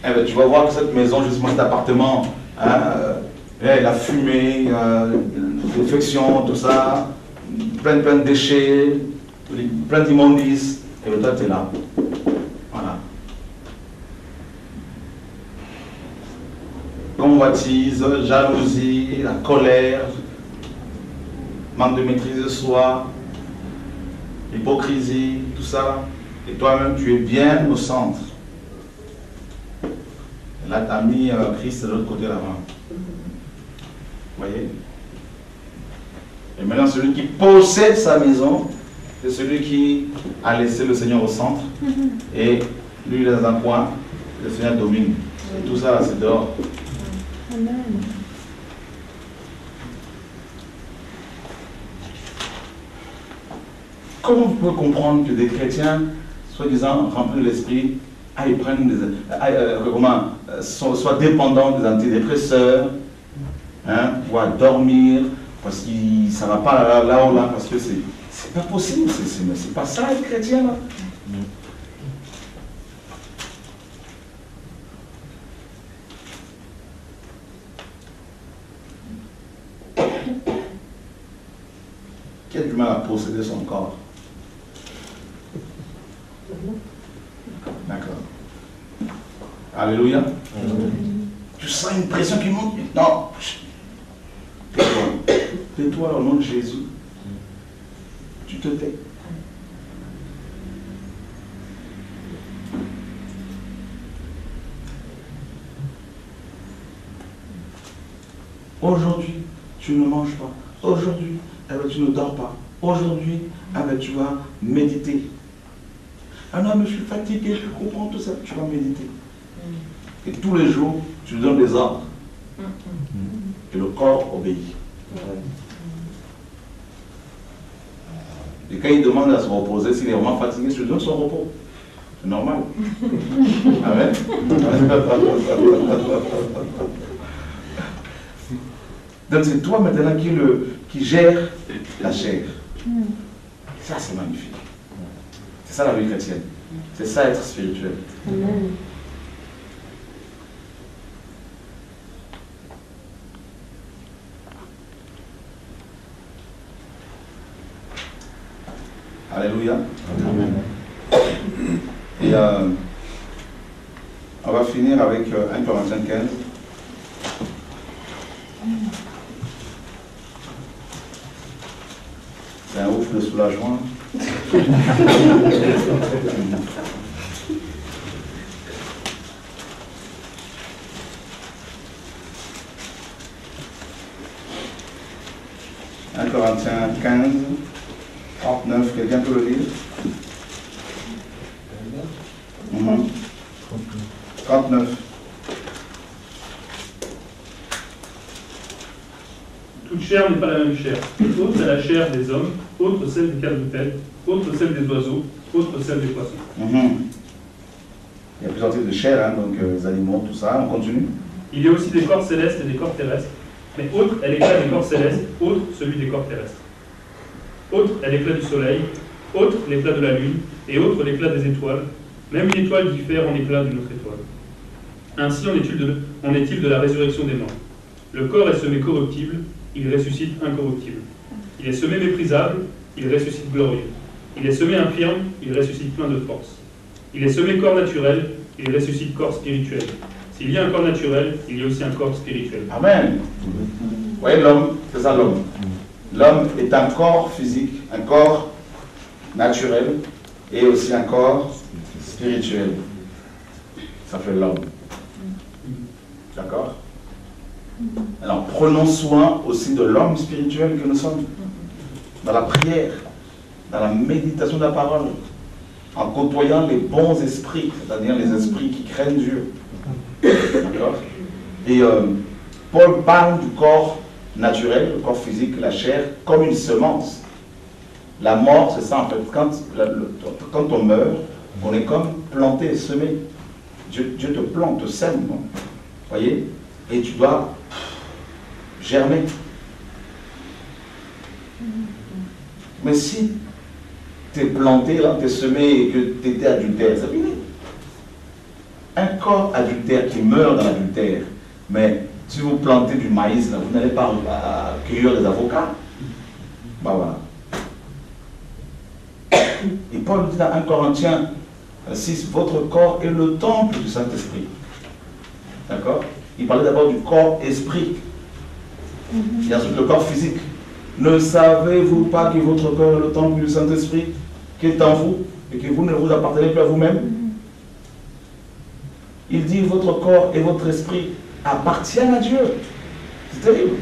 Eh bien, tu vas voir que cette maison, justement, cet appartement, hein, la fumée, l'infection, tout ça, plein de déchets, plein d'immondices, et bien toi, tu es là. Voilà. Convoitise, jalousie, la colère, manque de maîtrise de soi, hypocrisie, tout ça. Et toi-même, tu es bien au centre. Et là, tu as mis Christ de l'autre côté là-bas. Vous voyez? Et maintenant, celui qui possède sa maison, c'est celui qui a laissé le Seigneur au centre. Et lui, il est dans un coin, le Seigneur domine. Et tout ça, c'est dehors. Amen. Comment vous pouvez comprendre que des chrétiens, soi-disant remplis de l'esprit, ils prennent soient dépendants des antidépresseurs, hein, pour dormir, parce que ça ne va pas là ou là, parce que c'est pas possible, c'est pas ça être chrétien là. Qui a du mal à posséder son corps? D'accord. Alléluia. Tu sens une pression qui monte? Non. Tais-toi. Tais-toi au nom de Jésus. Tu te tais. Aujourd'hui, tu ne manges pas. Aujourd'hui, tu ne dors pas. Aujourd'hui, tu vas méditer. Ah non, mais je suis fatigué, je comprends tout ça. Tu vas méditer. Et tous les jours, tu lui donnes des ordres. Et le corps obéit. Et quand il demande à se reposer, s'il est vraiment fatigué, je lui donne son repos. C'est normal. Amen. Donc c'est toi maintenant qui gère la chair. Ça, c'est magnifique. C'est ça la vie chrétienne. C'est ça être spirituel. Amen. Alléluia. Et on va finir avec 1 Corinthiens 15. C'est un ouf de soulagement. Un Corinthiens 15, 39, quelqu'un peut le lire? 39. Toute chair n'est pas la même chair. Autre est la chair des hommes, autre celle des quadrupèdes, autre celle des oiseaux, autre celle des poissons. Il y a plusieurs types de chair, hein, donc les animaux, tout ça. On continue. Il y a aussi des corps célestes et des corps terrestres, mais autre est l'éclat des corps célestes, autre celui des corps terrestres. Autre est l'éclat du soleil, autre l'éclat de la lune, et autre l'éclat des étoiles. Même une étoile diffère en éclat d'une autre étoile. Ainsi en est-il de la résurrection des morts. Le corps est semé corruptible, il ressuscite incorruptible. Il est semé méprisable, il ressuscite glorieux. Il est semé infirme, il ressuscite plein de force. Il est semé corps naturel, il ressuscite corps spirituel. S'il y a un corps naturel, il y a aussi un corps spirituel. Amen. Vous voyez, l'homme, c'est ça l'homme. L'homme est un corps physique, un corps naturel et aussi un corps spirituel. Ça fait l'homme. D'accord? Alors, prenons soin aussi de l'homme spirituel que nous sommes. Dans la prière, dans la méditation de la parole, en côtoyant les bons esprits, c'est-à-dire les esprits qui craignent Dieu. D'accord? Et Paul parle du corps naturel, le corps physique, la chair, comme une semence. La mort, c'est ça en fait. Quand on meurt, on est comme planté, semé. Dieu te plante, te sème. Vous voyez? Et tu dois germer. Mais si tu es planté, là, tu es semé et que tu étais adultère, c'est fini. Un corps adultère qui meurt dans l'adultère, mais si vous plantez du maïs, là, vous n'allez pas cueillir des avocats. Ben voilà. Et Paul dit dans 1 Corinthiens 6, votre corps est le temple du Saint-Esprit. D'accord? Il parlait d'abord du corps-esprit. Il y a ensuite le corps physique. Ne savez-vous pas que votre corps est le temple du Saint-Esprit qui est en vous et que vous ne vous appartenez plus à vous-même? Il dit votre corps et votre esprit appartiennent à Dieu. C'est terrible.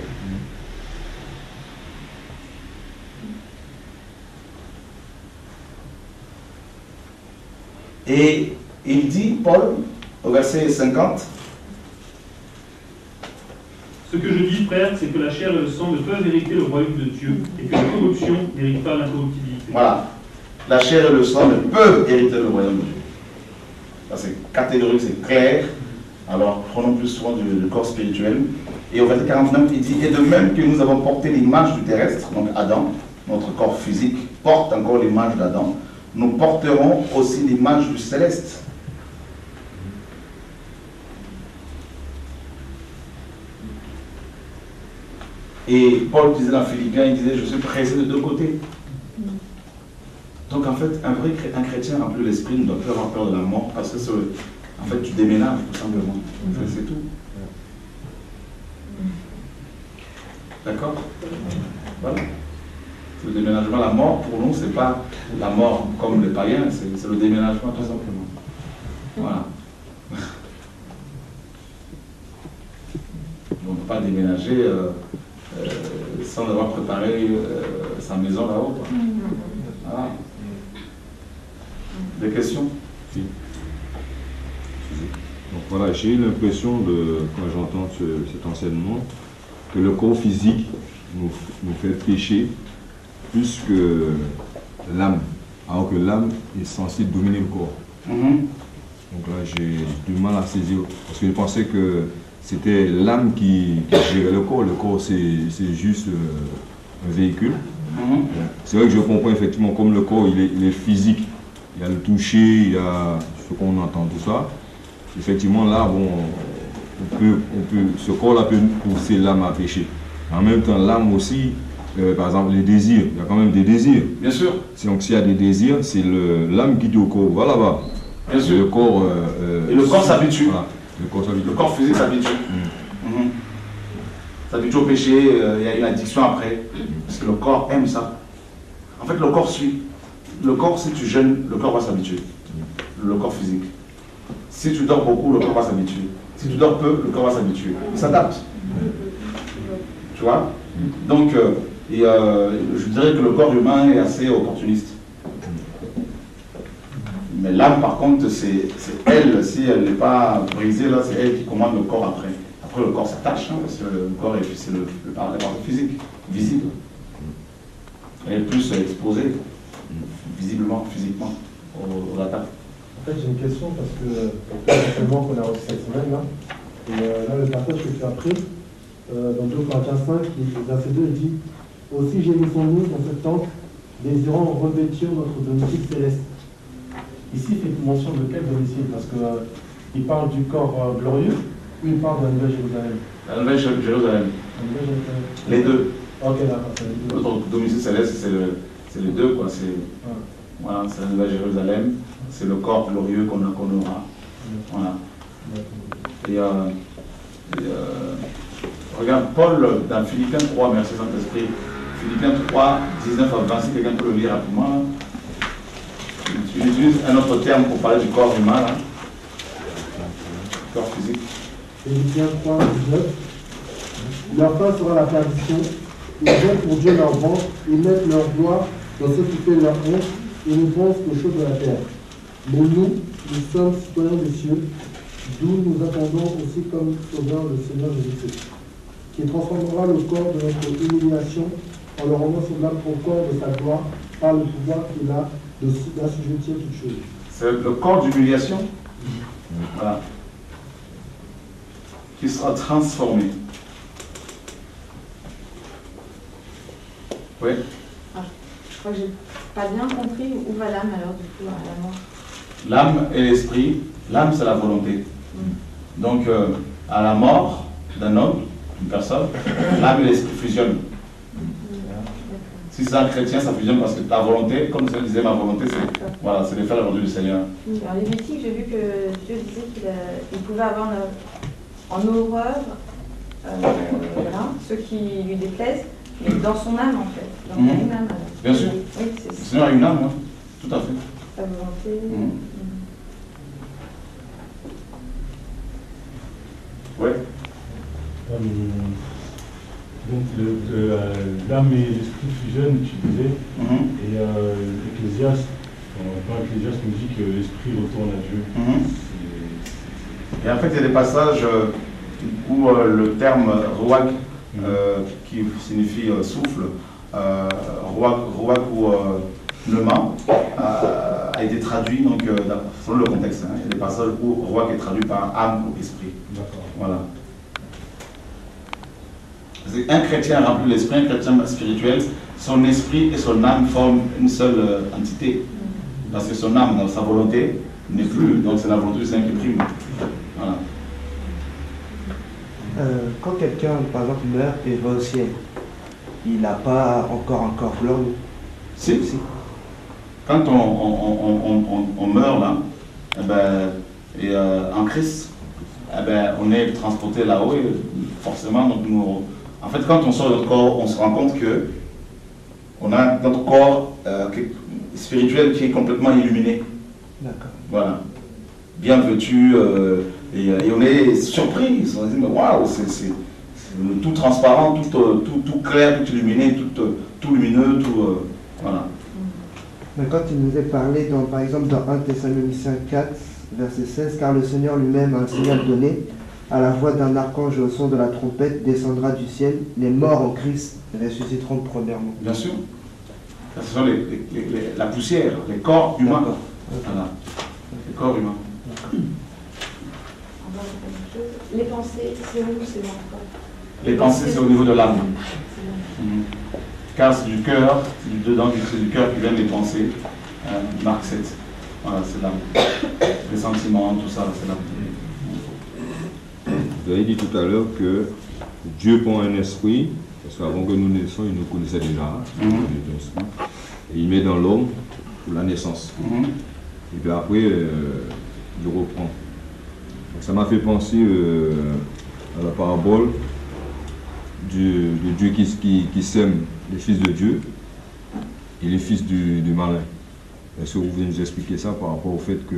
Et il dit, Paul, au verset 50, ce que je dis, frère, c'est que la chair et le sang ne peuvent hériter le royaume de Dieu et que la corruption n'hérite pas l'incorruptibilité. Voilà. La chair et le sang ne peuvent hériter le royaume de Dieu. Ça, c'est catégorique, c'est clair. Alors, prenons plus soin du corps spirituel. Et au verset 49, il dit, et de même que nous avons porté l'image du terrestre, donc Adam, notre corps physique porte encore l'image d'Adam, nous porterons aussi l'image du céleste. Et Paul disait dans Philippiens, il disait, je suis pressé de deux côtés. Donc en fait, un chrétien rempli de l'esprit ne doit plus avoir peur de la mort, parce que en fait, tu déménages tout simplement. En fait, c'est tout. D'accord? Voilà. Le déménagement, la mort, pour nous, c'est pas la mort comme les païens, c'est le déménagement tout simplement. Voilà. On ne peut pas déménager sans avoir préparé sa maison là-haut. Voilà. Des questions? Si. Donc voilà, j'ai l'impression, quand j'entends cet enseignement, que le corps physique nous fait pécher plus que l'âme, alors que l'âme est censée dominer le corps. Donc là, j'ai du mal à saisir, parce que je pensais que c'était l'âme qui gérait le corps. Le corps, c'est juste un véhicule. C'est vrai que je comprends effectivement, comme le corps, il est physique. Il y a le toucher, il y a ce qu'on entend, tout ça. Effectivement, là, bon, ce corps-là peut pousser l'âme à pécher. En même temps, l'âme aussi, par exemple, les désirs, il y a quand même des désirs. Bien sûr. Donc s'il y a des désirs, c'est l'âme qui dit au corps, va là-bas. Bien sûr. Le corps, et le corps s'habitue. Voilà. Le corps physique s'habitue. S'habitue au péché, il y a une addiction après. Parce que le corps aime ça. En fait, le corps suit. Le corps, si tu jeûnes, le corps va s'habituer. Le corps physique. Si tu dors beaucoup, le corps va s'habituer. Si tu dors peu, le corps va s'habituer. Il s'adapte. Tu vois? Donc, je dirais que le corps humain est assez opportuniste. Mais l'âme, par contre, c'est elle, si elle n'est pas brisée, là, c'est elle qui commande le corps après. Après, le corps s'attache, hein, parce que le corps, c'est la partie physique, visible. Elle est plus exposée, visiblement, physiquement, aux attaques. En fait, j'ai une question, parce que l'enseignement qu'on a reçu cette semaine, là, et là, le passage que tu as pris, dans 2 Corinthiens 5, verset 2, il dit « Aussi gémissons-nous dans cette tente, désirant revêtir notre domicile céleste. » Ici, il fait mention de quel domicile? Parce qu'il parle du corps glorieux, Une part de la Nouvelle Jérusalem. La Nouvelle Jérusalem. La Nouvelle Jérusalem. Les deux. Ok, d'accord, c'est les deux. Notre domicile céleste, c'est les deux, quoi. Voilà, c'est la Nouvelle Jérusalem, c'est le corps glorieux qu'on aura. Voilà. Et, regarde, Paul, dans Philippiens 3, merci Saint-Esprit, Philippiens 3, 19 à 20, si quelqu'un peut le lire rapidement. Il utilise un autre terme pour parler du corps humain, là. Corps physique. Philippiens 3, 19. Leur fin sera la perdition. Ils ont pour Dieu leur ventre, ils mettent leur gloire dans ce qui fait leur honte, et ne pensent qu'aux choses de la terre. Mais nous sommes citoyens des cieux, d'où nous attendons aussi comme sauveur le Seigneur Jésus-Christ, qui transformera le corps de notre humiliation en le rendant semblable au corps de sa gloire par le pouvoir qu'il a d'assujettir toutes choses. C'est le corps d'humiliation, voilà, qui sera transformé. Oui. Je crois que j'ai pas bien compris où va l'âme alors du coup à la mort. L'âme et l'esprit, l'âme c'est la volonté. Donc à la mort d'un homme, d'une personne, l'âme et l'esprit fusionnent. Si c'est un chrétien, ça fusionne parce que ta volonté, comme je disais, ma volonté, c'est de faire la volonté du Seigneur. Dans les Lévitique, j'ai vu que Dieu disait qu'il pouvait avoir en horreur voilà, ceux qui lui déplaisent, mais dans son âme en fait. Donc il y a une âme. Bien sûr. Oui, le Seigneur a une âme, hein. Tout à fait. Sa volonté. Oui. Donc l'âme et l'esprit fusionnent, tu disais, et l'Ecclésiaste, quand l'Ecclésiaste nous dit que l'esprit retourne à Dieu. Et en fait, il y a des passages où le terme ruach, qui signifie souffle, ruach ou pneuma, a été traduit, donc, selon le contexte. Hein, il y a des passages où ruach est traduit par âme ou esprit. Voilà. Un chrétien rempli de l'esprit, un chrétien spirituel, son esprit et son âme forment une seule entité. Parce que son âme, sa volonté, n'est plus. Donc c'est la volonté du Seigneur qui prime. Voilà. Quand quelqu'un, par exemple, meurt et va au ciel, il n'a pas encore un corps glorieux. Si. Quand on meurt là, en Christ, on est transporté là-haut et forcément, donc en fait, quand on sort de notre corps, on se rend compte que on a notre corps spirituel qui est complètement illuminé. D'accord. Voilà. Bien vêtu, et on est surpris. On se dit, mais waouh, c'est tout transparent, tout clair, tout illuminé, tout lumineux, tout. Voilà. Mais quand il nous est parlé, par exemple, dans 1 Thessaloniciens 4, verset 16, car le Seigneur lui-même a un signal donné. À la voix d'un archange et au son de la trompette descendra du ciel, les morts en Christ ressusciteront premièrement. Bien sûr. Ce sont la poussière, les corps humains. Voilà. Les corps humains. Les pensées, c'est où, c'est dans quoi? Les pensées, c'est au niveau de l'âme. Car c'est du cœur, c'est du cœur qui viennent les pensées. Marc 7. Voilà, c'est l'âme. Les sentiments, tout ça, c'est l'âme. Vous avez dit tout à l'heure que Dieu prend un esprit, parce qu'avant que nous naissions, il nous connaissait déjà, et il met dans l'homme pour la naissance. Et puis après, il reprend. Donc ça m'a fait penser à la parabole de Dieu qui sème les fils de Dieu et les fils du malin. Est-ce que vous pouvez nous expliquer ça par rapport au fait que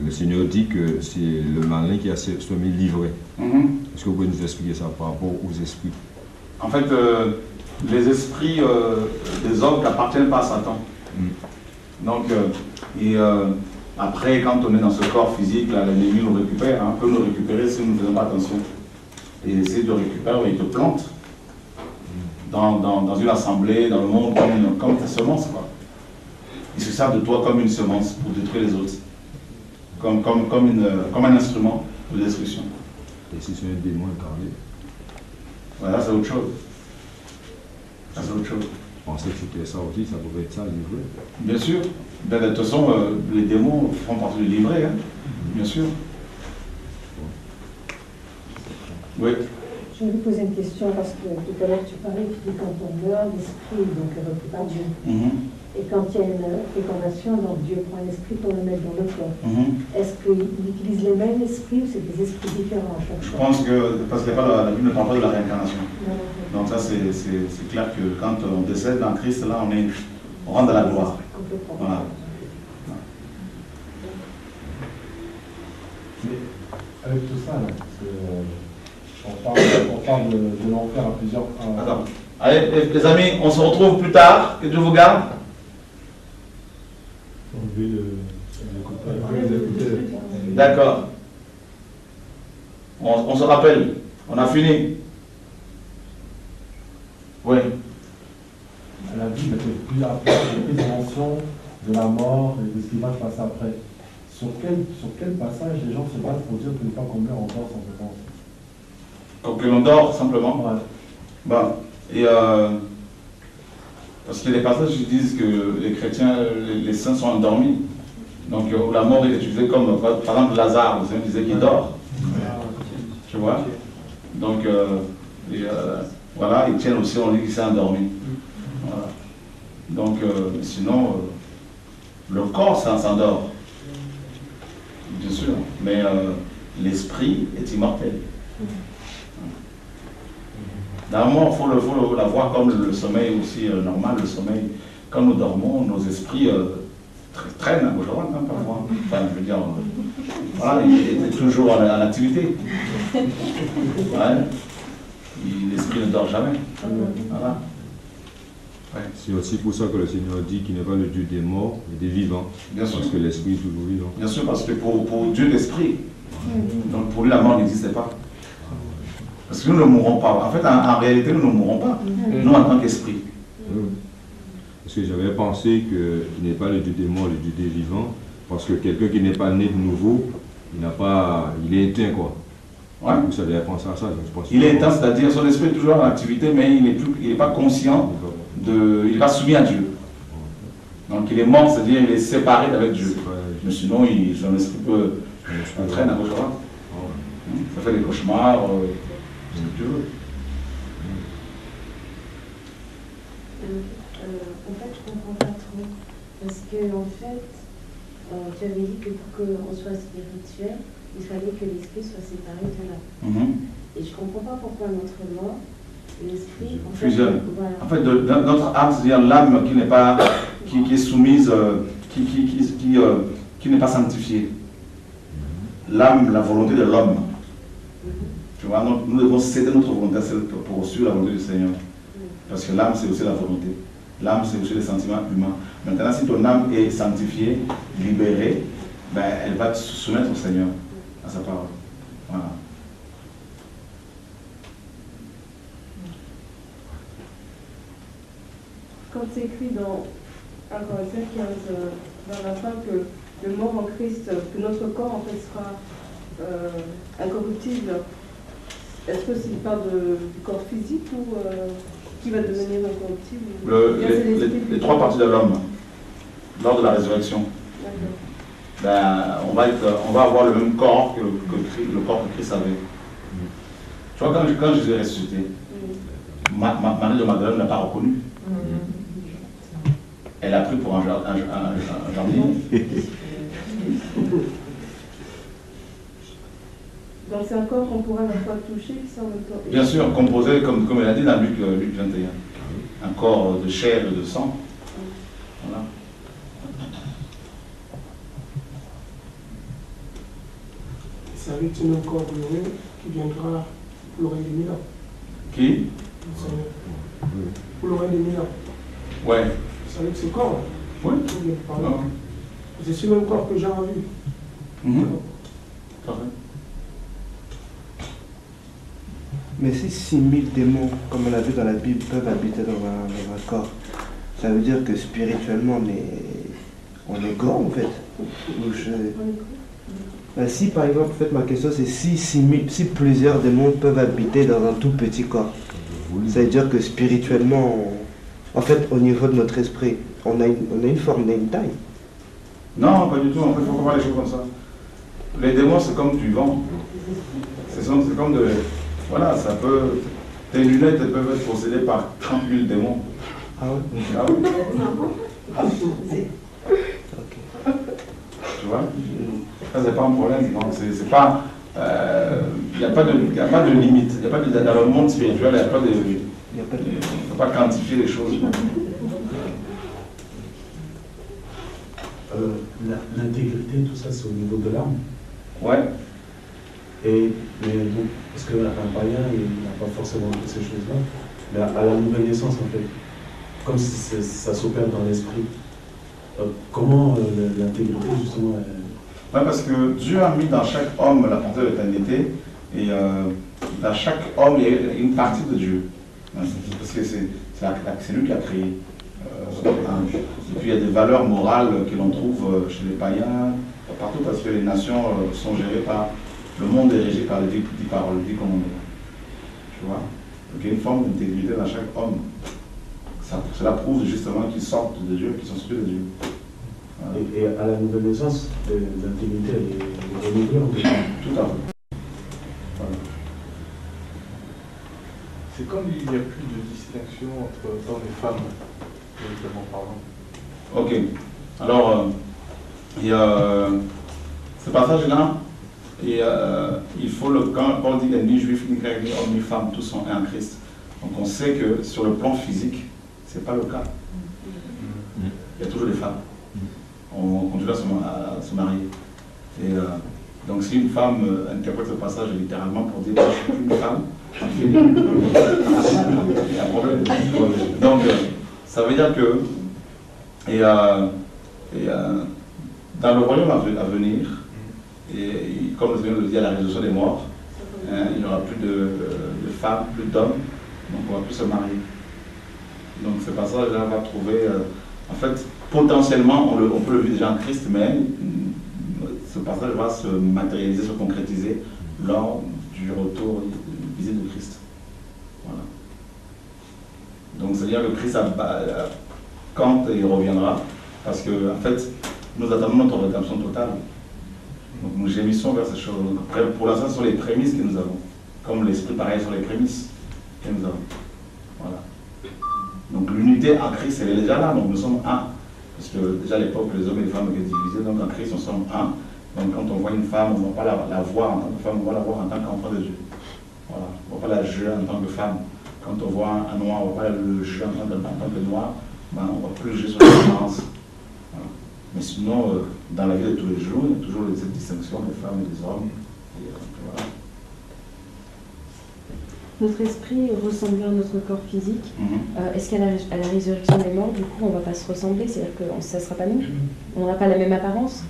le Seigneur dit que c'est le malin qui a semé l'ivraie. Est-ce que vous pouvez nous expliquer ça par rapport aux esprits? En fait, les esprits des hommes n'appartiennent pas à Satan. Donc, après, quand on est dans ce corps physique, l'ennemi nous récupère, peut nous récupérer si nous ne faisons pas attention. Et essayer de récupérer, il te plante dans une assemblée, dans le monde, comme ta semence, quoi. Il se sert de toi comme une semence pour détruire les autres. Comme un instrument de destruction. Et si c'est un démon incarné? Voilà, c'est autre chose. Ça, c'est autre chose. Je pensais que c'était ça aussi, ça pouvait être ça, l'ivraie. Bien sûr. De toute façon, les démons font partie du livret, hein. Bien sûr. Oui. Je vais vous poser une question parce que tout à l'heure tu parlais, tu dis quand on meurt, l'esprit donc est repris par Dieu. Et quand il y a une fécondation, donc Dieu prend l'esprit pour le mettre dans le corps. Est-ce qu'il utilise les mêmes esprits ou c'est des esprits différents à chaque fois? Je pense que, parce que la Bible ne parle pas de la réincarnation. Donc ça c'est clair que quand on décède dans Christ, là on rentre dans la gloire. Voilà. Mais avec tout ça, là, parce que, on parle de l'enfer à plusieurs... Attends. Allez les amis, on se retrouve plus tard. Que Dieu vous garde. D'accord. On se rappelle. On a fini. Oui. La Bible fait plus mention de la mort et de ce qui va se passer après. Sur quel passage les gens se battent pour dire qu'une fois qu'on meurt, on dort simplement? Donc que l'on dort simplement. Ouais. Bon. Et parce qu'il y a des passages qui disent que les chrétiens, les saints sont endormis. Donc la mort est utilisée comme, par exemple, Lazare, vous savez, disait qu'il dort. Tu vois? Donc, voilà, Étienne aussi, on dit qu'il s'est endormi. Voilà. Donc, sinon, le corps s'endort, bien sûr, mais l'esprit est immortel. Normalement, il faut la voir comme le sommeil aussi normal, le sommeil. Quand nous dormons, nos esprits traînent à gauche à droite, hein, parfois. Enfin, je veux dire, voilà, il est toujours en activité. Ouais. L'esprit ne dort jamais. Voilà. Ouais. C'est aussi pour ça que le Seigneur dit qu'il n'est pas le Dieu des morts, mais des vivants. Bien sûr. Parce que l'esprit est toujours vivant. Bien sûr, parce que pour Dieu l'esprit, donc pour lui la mort n'existait pas. Parce que nous ne mourrons pas. En fait, en réalité, nous ne mourrons pas. Nous, en tant qu'esprit. Parce que j'avais pensé qu'il n'est pas le Dieu des morts, le Dieu des vivants. Parce que quelqu'un qui n'est pas né de nouveau, il est éteint, quoi. Ouais. Vous savez penser à ça. Je pense il est éteint, c'est-à-dire son esprit est toujours en activité, mais il n'est pas conscient, il n'est pas soumis à Dieu. Donc il est mort, c'est-à-dire il est séparé d'avec Dieu. Mais sinon, son esprit peut traîner à gauche à droite. Ça fait des cauchemars, ce que tu veux. En fait, je ne comprends pas trop. Parce que, en fait, tu avais dit que pour qu'on soit spirituel, il fallait que l'esprit soit séparé de l'âme. Et je ne comprends pas pourquoi notre mort, l'esprit, en fait, fusionne. Voilà. En fait, notre âme, c'est-à-dire l'âme qui n'est pas, qui est soumise, qui n'est pas sanctifiée. L'âme, la volonté de l'homme. Tu vois, nous devons céder notre volonté pour suivre la volonté du Seigneur. Parce que l'âme, c'est aussi la volonté. L'âme, c'est aussi les sentiments humains. Maintenant, si ton âme est sanctifiée, libérée, ben, elle va te soumettre au Seigneur, à sa parole. Voilà. Quand c'est écrit dans 1 Corinthiens 15, dans la fin, que le mort en Christ, que notre corps en fait sera incorruptible, est-ce que s'il parle du corps physique ou qui va devenir incorruptible? Les trois parties de l'homme, lors de la résurrection, ben, on va avoir le même corps que le corps que Christ avait. Tu vois, quand Jésus est ressuscité, Marie de Magdalene ne l'a pas reconnu. Elle a pris pour un jardinier. Donc c'est un corps qu'on pourrait même pas toucher, qui semble pas... Bien sûr, composé, comme elle a dit dans Luc 21. Un corps de chair et de sang. Voilà. C'est avec ce même corps glorieux qui viendra pour le règne des 1000 ans. Qui? Le Seigneur. Pour le règne des 1000 ans. Ouais. C'est avec ce corps. Oui. C'est ce même corps que Jean a vu. Parfait. Mais si 6000 démons, comme on l'a vu dans la Bible, peuvent habiter dans un corps, ça veut dire que spirituellement on est grand en fait. Si par exemple, en fait, ma question c'est si plusieurs démons peuvent habiter dans un tout petit corps, ça veut dire que spirituellement, en fait, au niveau de notre esprit, on a une forme, on a une taille. Non, pas du tout. En fait, il faut voir les choses comme ça. Les démons, c'est comme du vent. C'est comme Voilà, ça peut. Tes lunettes elles peuvent être possédées par 30 000 démons. Ah oui? Ah oui. Tu vois? Ça, c'est pas un problème. C'est pas. Il n'y a pas de limite. Y a pas de, dans le monde spirituel, il n'y a pas de. Il ne faut pas quantifier les choses. L'intégrité, tout ça, c'est au niveau de l'âme. Ouais. Mais donc, parce qu'un païen, il n'a pas forcément toutes ces choses-là, mais à la nouvelle naissance, en fait, comme si ça s'opère dans l'esprit, comment l'intégrité, justement... Ouais, parce que Dieu a mis dans chaque homme la pensée de l'éternité, et dans chaque homme, il y a une partie de Dieu. Parce que c'est lui qui a créé. Et puis il y a des valeurs morales que l'on trouve chez les païens, partout, parce que les nations sont gérées par. Le monde est régi par les 10 paroles, les 10 commandements. Tu vois? Donc il y a une forme d'intégrité dans chaque homme. Cela prouve justement qu'ils sortent de Dieu, qu'ils sont sortis de Dieu. Voilà. Et à la nouvelle naissance, l'intégrité, elle est renouvelée en fait. Tout à fait. Voilà. C'est comme il n'y a plus de distinction entre hommes et femmes, évidemment parlant. Ok. Alors, il y a ce passage-là, et il faut quand Paul dit qu'il n'y a ni juif, ni grec, ni homme, ni femme, tous sont un en Christ. Donc on sait que sur le plan physique, ce n'est pas le cas. Il y a toujours des femmes. On continue à se marier. Et donc si une femme interprète ce passage littéralement pour dire que je suis une femme, il y a un problème. Donc ça veut dire que dans le royaume à venir, et comme le Seigneur le dit à la résurrection des morts, il n'y aura plus de femmes, plus d'hommes, donc on ne va plus se marier. Donc ce passage-là va trouver, en fait, potentiellement, on peut le vivre déjà en Christ, mais ce passage va se matérialiser, se concrétiser lors du retour visite de Christ. Voilà. Donc c'est-à-dire que Christ, quand il reviendra, parce que en fait, nous attendons notre rédemption totale. Donc nous gémissons vers ces choses. Après, pour l'instant, ce sont les prémices que nous avons. Comme l'esprit, pareil, sont les prémices que nous avons. Voilà. Donc l'unité en Christ, elle est déjà là. Donc nous sommes un. Parce que déjà à l'époque, les hommes et les femmes étaient divisés. Donc en Christ, nous sommes un. Donc quand on voit une femme, on ne va pas la voir en tant que femme, on va la voir en tant qu'enfant de Dieu. Voilà. On ne va pas la juger en tant que femme. Quand on voit un noir, on ne va pas le juger en tant que noir. Ben, on ne va plus le juger sur la différence. Voilà. Mais sinon, dans la vie de tous les jours, il y a toujours cette distinction des femmes et des hommes. Et, voilà. Notre esprit ressemble à notre corps physique. Est-ce qu'à la résurrection des morts, du coup, on ne va pas se ressembler? C'est-à-dire que ça ne sera pas nous? On n'aura pas la même apparence?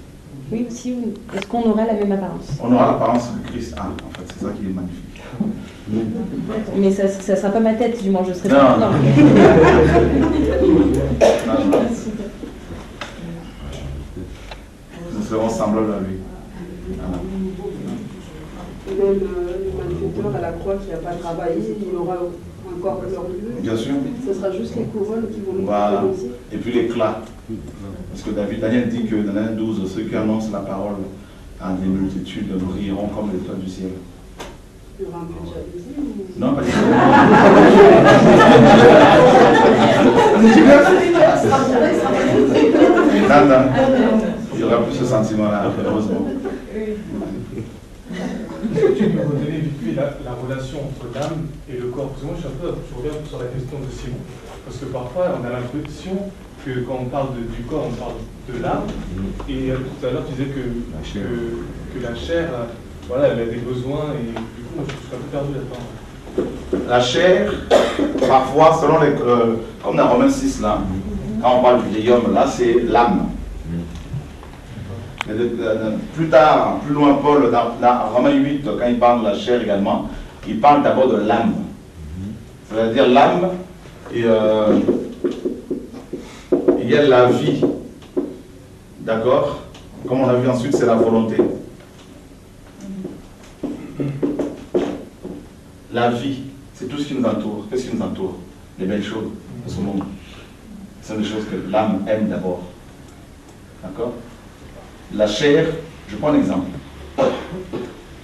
Oui, aussi, oui. Est-ce qu'on aura la même apparence? On aura l'apparence de Christ. Ah, en fait, c'est ça qui est magnifique. Mais ça ne sera pas ma tête, du moins, je serai non. pas dedans. Non. Nous serons semblables à lui. Voilà. Et même le malfaiteur à la croix qui n'a pas travaillé, il aura un corps glorieux. Bien sûr. Ce sera juste les couronnes qui vont nous voilà. aussi. Et puis l'éclat. Parce que Daniel dit que dans Daniel 12, ceux qui annoncent la parole à des multitudes brilleront comme les étoiles du ciel. Il y aura un peu de jalousie ou... Non, pas du tout. Non. Il y aura plus ce sentiment-là, heureusement. Est-ce que tu peux redonner vite fait la relation entre l'âme et le corps? Parce que moi, je reviens sur la question de Simon. Parce que parfois, on a l'impression que quand on parle du corps, on parle de l'âme. Et tout à l'heure, tu disais que la chair, voilà, elle a des besoins. Et du coup, moi, je suis un peu perdu là-dedans. La chair, parfois, selon les... comme dans Romains 6, là, quand on parle du vieil homme, là, c'est l'âme. Plus tard, plus loin, Paul, dans Romains 8, quand il parle de la chair également, il parle d'abord de l'âme. C'est-à-dire l'âme, il y a la vie. D'accord? Comme on a vu ensuite, c'est la volonté. La vie, c'est tout ce qui nous entoure. Qu'est-ce qui nous entoure? Les belles choses de ce monde. Ce sont des choses que l'âme aime d'abord. D'accord? La chair, je prends un exemple.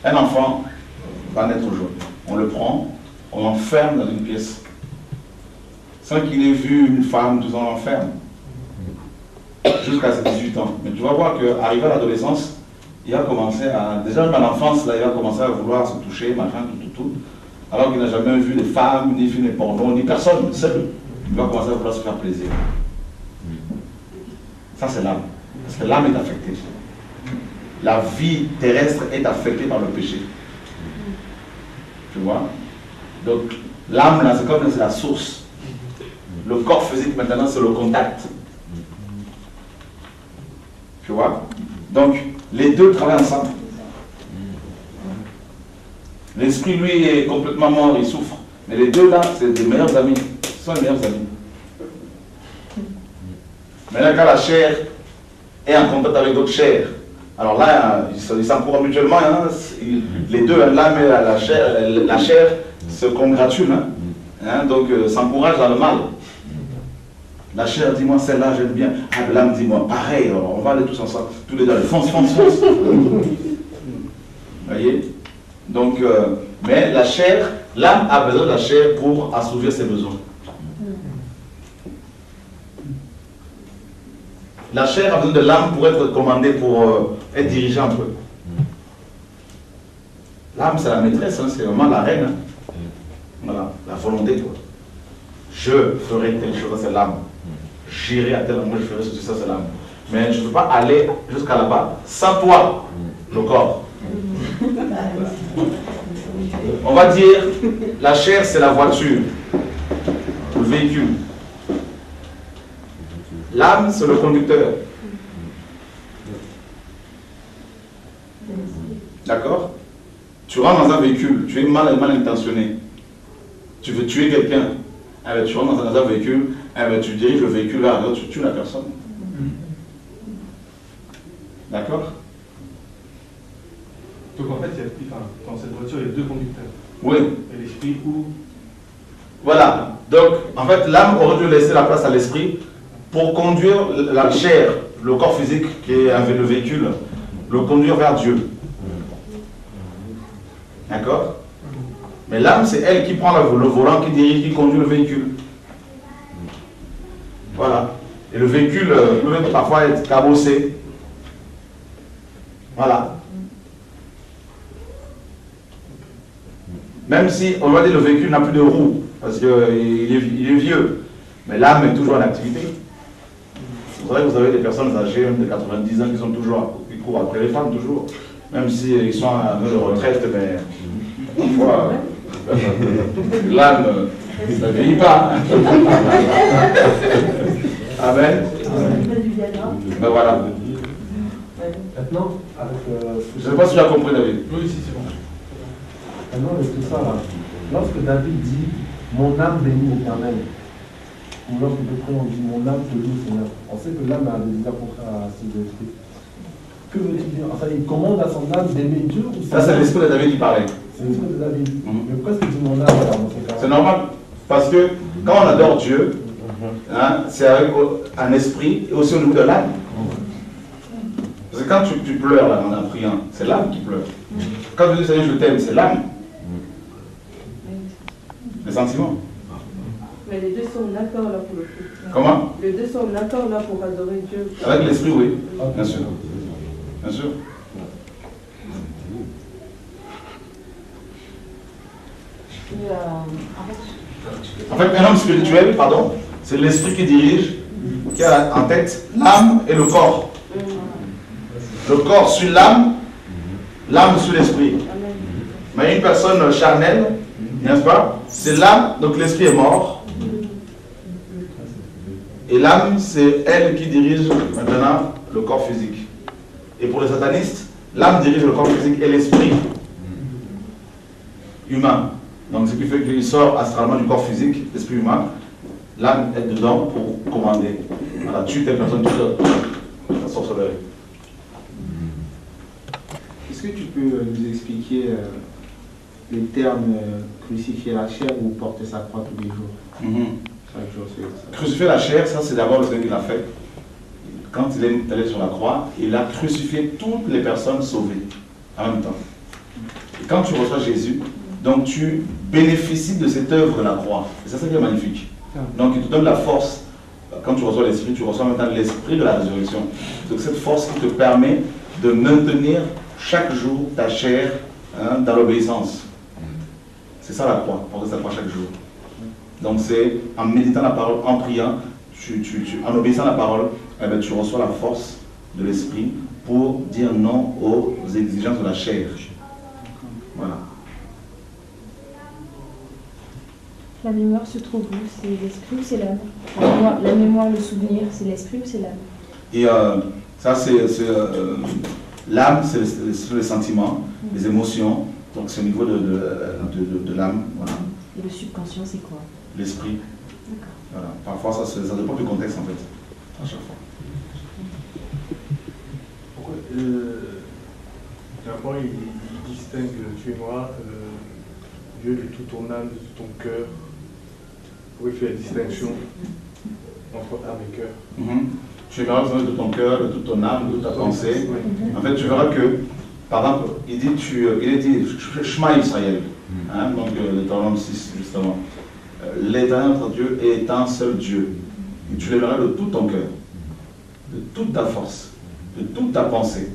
Un enfant va naître aujourd'hui. on le prend, on l'enferme dans une pièce. Sans qu'il ait vu une femme, tout ça, on l'enferme. Jusqu'à ses 18 ans. Mais tu vas voir qu'arrivé à l'adolescence, il va commencer à... Déjà même à l'enfance, là, il va commencer à vouloir se toucher, machin, tout. Alors qu'il n'a jamais vu de femmes, ni film, ni porno, ni personne, seul. Il va commencer à vouloir se faire plaisir. Ça, c'est l'âme. Parce que l'âme est affectée. La vie terrestre est affectée par le péché. Tu vois? Donc, l'âme, là, c'est comme c'est la source. Le corps physique, maintenant, c'est le contact. Tu vois? Donc, les deux travaillent ensemble. L'esprit, lui, est complètement mort, il souffre. Mais les deux, là, c'est des meilleurs amis. Ce sont les meilleurs amis. Maintenant, quand la chair est en contact avec d'autres chairs, alors là, ils s'encouragent mutuellement. Hein, les deux, l'âme et la chair se congratulent. Hein, donc, s'encouragent dans le mal. La chair dit, moi, celle-là, j'aime bien. Ah, l'âme dit, moi, pareil. Alors, on va aller tous ensemble. Tous les deux, fonce. Vous voyez? Donc, mais la chair, l'âme a besoin de la chair pour assouvir ses besoins. La chair a besoin de l'âme pour être commandée, pour être dirigée un peu. L'âme, c'est la maîtresse, hein, c'est vraiment la reine. Hein. Voilà, la volonté, quoi. Je ferai telle chose, c'est l'âme. J'irai à tel endroit, je ferai ceci, ça, c'est l'âme. Mais je ne peux pas aller jusqu'à là-bas sans toi, le corps. On va dire, la chair, c'est la voiture, le véhicule. L'âme, c'est le conducteur. D'accord? Tu rentres dans un véhicule, tu es mal intentionné. Tu veux tuer quelqu'un. Tu rentres dans un véhicule, tu diriges le véhicule là, tu tues la personne. D'accord? Donc en fait, dans cette voiture, il y a deux conducteurs. Oui. Et l'esprit où... Voilà. Donc, en fait, l'âme aurait dû laisser la place à l'esprit pour conduire la chair, le corps physique qui est avec le véhicule, le conduire vers Dieu. D'accord? Mais l'âme, c'est elle qui prend le volant, qui dirige, qui conduit le véhicule. Voilà. Et le véhicule peut parfois être cabossé. Voilà. Même si, on va dire, le véhicule n'a plus de roues, parce qu'il est vieux, mais l'âme est toujours en activité. C'est vrai que vous avez des personnes âgées, de 90 ans, qui courent après les femmes, toujours. Même s'ils sont à de retraite, mais parfois, l'âme, ça ne vieillit pas. Amen. Ben voilà. Maintenant, avec... je ne sais pas si tu as compris, David. Oui, si, c'est bon. Maintenant, avec tout ça, là, lorsque David dit « Mon âme bénit l'Éternel », ou lorsque on dit « Mon âme te loue, Seigneur », on sait que l'âme a des désir contraires à ses esprits. Que veut-il dire? Enfin, il commande à son âme d'aimer Dieu ou ça, c'est l'esprit de David qui parlait. C'est l'esprit de David. Mais pourquoi est-ce qu'il dit « Mon âme » alors dans ces cas-là? C'est normal, parce que quand on adore Dieu, hein, c'est avec un esprit et aussi au niveau de l'âme. Parce que quand tu pleures là, en priant, c'est l'âme qui pleure. Quand tu dis Seigneur, je t'aime, c'est l'âme. Les sentiments. Mais les deux sont d'accord là pour le coup. Comment? Les deux sont d'accord là pour adorer Dieu. Avec l'esprit, oui. Bien sûr. Bien sûr. En fait, un homme spirituel, pardon, c'est l'esprit qui dirige, qui a en tête l'âme et le corps. Le corps suit l'âme, l'âme suit l'esprit. Mais une personne charnelle, n'est-ce pas? C'est l'âme, donc l'esprit est mort. Et l'âme, c'est elle qui dirige maintenant le corps physique. Et pour les satanistes, l'âme dirige le corps physique et l'esprit humain. Donc ce qui fait qu'il sort astralement du corps physique, l'esprit humain, l'âme est dedans pour commander. Voilà, tue telle personne, tue la sorcellerie. Est-ce que tu peux nous expliquer les termes crucifier la chair ou porter sa croix tous les jours? Chaque jour, c'est ça. Crucifier la chair, ça c'est d'abord le Seigneur qui l'a fait. Quand il est allé sur la croix, il a crucifié toutes les personnes sauvées en même temps. Et quand tu reçois Jésus, Donc tu bénéficies de cette œuvre de la croix. Et c'est ça qui est magnifique. Donc il te donne la force. Quand tu reçois l'Esprit, tu reçois maintenant l'Esprit de la résurrection. Donc cette force qui te permet de maintenir chaque jour ta chair dans l'obéissance. C'est ça la croix, porter sa croix chaque jour. Donc c'est en méditant la parole, en priant, en obéissant à la parole, eh bien, tu reçois la force de l'Esprit pour dire non aux exigences de la chair. Voilà. La mémoire se trouve où? C'est l'esprit ou c'est l'âme? La mémoire, le souvenir, c'est l'esprit ou c'est l'âme? Et ça, c'est l'âme, c'est les sentiments, les émotions. Donc c'est au niveau de l'âme. Voilà. Et le subconscient, c'est quoi? L'esprit. Voilà. Parfois, ça dépend du contexte en fait. À chaque fois. Pourquoi d'abord, il distingue, tu et moi, Dieu de toute ton âme, de tout ton cœur. Pourquoi il fait la distinction entre âme et cœur? Tu verras de ton cœur, de toute ton âme, de toute ta pensée. En fait, tu verras que, par exemple, il est dit Shema Israël. Donc, Deutéronome 6, justement. L'Éternel notre Dieu est un seul Dieu. Et tu l'aimeras de tout ton cœur, de toute ta force, de toute ta pensée.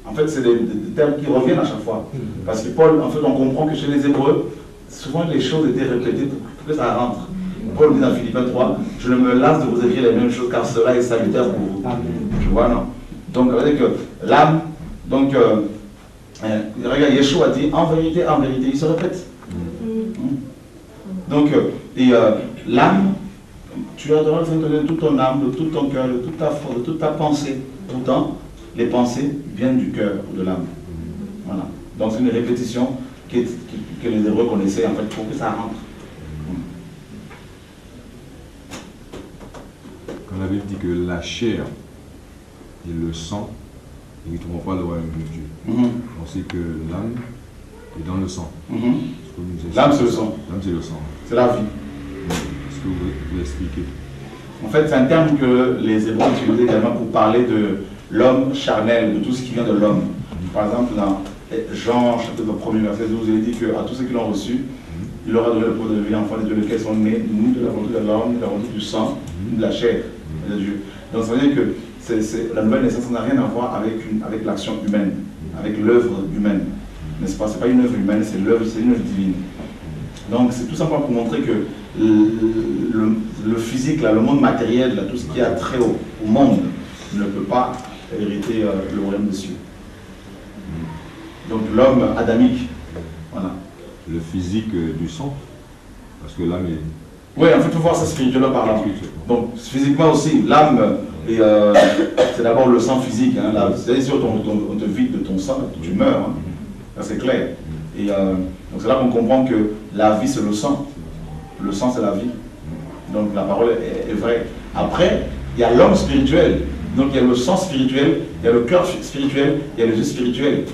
En fait, c'est des termes qui reviennent à chaque fois. Parce que Paul, en fait, on comprend que chez les Hébreux, souvent les choses étaient répétées pour que ça rentre. Paul dit dans Philippiens 3, je ne me lasse de vous écrire les mêmes choses car cela est salutaire pour vous. Tu vois, non? Donc, ça veut dire que l'âme, donc, regarde, Yeshua dit, en vérité, il se répète. Donc, l'âme, tu as le droit de donner toute ton âme, de tout ton cœur, de toute ta force, de toute ta pensée. Pourtant, les pensées viennent du cœur ou de l'âme. Voilà. Donc, c'est une répétition que les Hébreux connaissaient, en fait, pour que ça rentre. Quand la Bible dit que la chair et le sang ne trouveront pas le royaume de Dieu, on sait que l'âme est dans le sang. L'âme, c'est le sang. L'âme, c'est le sang. C'est la vie. Est-ce que vous pouvez expliquer? En fait, c'est un terme que les Hébreux utilisaient également pour parler de l'homme charnel, de tout ce qui vient de l'homme. Par exemple, dans Jean, chapitre 1er, verset 12, il est dit qu'à tous ceux qui l'ont reçu, il leur a donné le pouvoir de devenir enfants de Dieu, lesquels sont nés, nous, de la volonté de l'homme, de la volonté du sang, de la chair de Dieu. Donc ça veut dire que la nouvelle naissance n'a rien à voir avec l'action humaine, avec l'œuvre humaine. N'est-ce pas? Ce n'est pas une œuvre humaine, c'est une œuvre divine. Donc c'est tout simplement pour montrer que le physique, là, le monde matériel, là, tout ce qui a trait au monde, ne peut pas hériter le royaume des cieux. Donc l'homme adamique, voilà. Le physique du sang, parce que l'âme est... Oui, en fait, il faut voir ça spirituellement parlant. Donc physiquement aussi, l'âme, c'est d'abord le sang physique. C'est-à-dire si on te vide de ton sang, tu meurs. Hein. C'est clair. Et donc c'est là qu'on comprend que la vie, c'est le sang. Le sang, c'est la vie. Donc la parole est vraie. Après, il y a l'homme spirituel. Donc il y a le sang spirituel, il y a le cœur spirituel, il y a les yeux spirituels.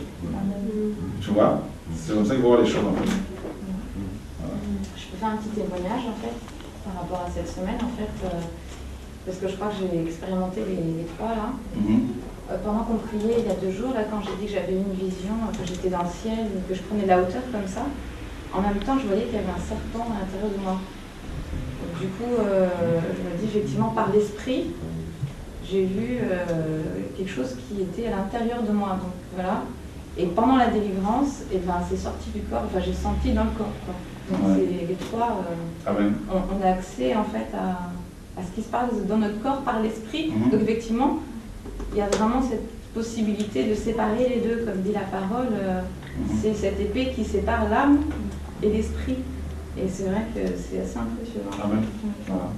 Tu vois? C'est comme ça qu'il faut voir les choses en fait. Je peux faire un petit témoignage en fait par rapport à cette semaine en fait parce que je crois que j'ai expérimenté les trois là. Pendant qu'on priait il y a 2 jours, là, quand j'ai dit que j'avais une vision, que j'étais dans le ciel, que je prenais de la hauteur comme ça, en même temps je voyais qu'il y avait un serpent à l'intérieur de moi. Donc, du coup, je me dis effectivement par l'esprit, j'ai vu quelque chose qui était à l'intérieur de moi. Donc voilà. Et pendant la délivrance, c'est sorti du corps, j'ai senti dans le corps. Quoi. Donc c'est les trois, on a accès en fait à ce qui se passe dans notre corps par l'esprit. Donc effectivement, il y a vraiment cette possibilité de séparer les deux, comme dit la parole, c'est cette épée qui sépare l'âme et l'esprit. Et c'est vrai que c'est assez impressionnant. Amen. Voilà.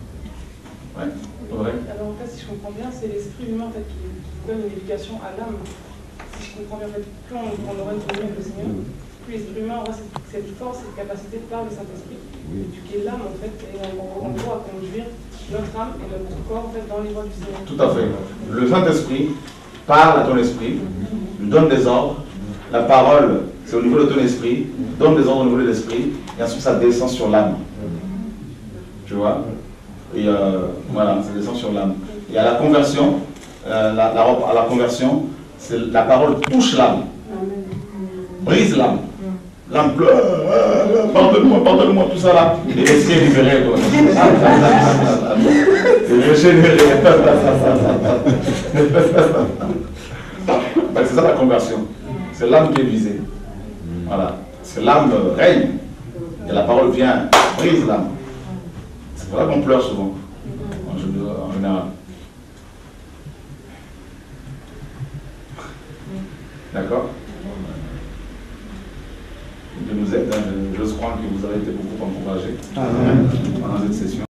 Ouais. Alors en fait, si je comprends bien, c'est l'esprit humain en fait, qui donne une éducation à l'âme. Si je comprends bien, en fait, plus on aura une communion avec le Seigneur, plus l'esprit humain aura cette force, cette capacité par le Saint-Esprit d'éduquer l'âme en fait, et en gros à conduire notre âme et notre corps en fait, dans les voies du Seigneur. Tout à fait. Le Saint-Esprit parle à ton esprit, lui donne des ordres. La parole, c'est au niveau de ton esprit, donne des ordres au niveau de l'esprit, et ensuite ça descend sur l'âme. Tu vois? Et voilà, ça descend sur l'âme. Et à la conversion, à la conversion, la parole touche l'âme, brise l'âme. L'âme pleure, pardonne-moi, tout ça là. Et l'esprit est libéré. Régénéré. C'est ça la conversion. C'est l'âme qui est visée. Voilà. Parce que l'âme règne. Et la parole vient, brise l'âme. C'est pour ça qu'on pleure souvent. En général. D'accord? Dieu nous aide. J'ose croire que vous avez été beaucoup encouragés pendant cette session.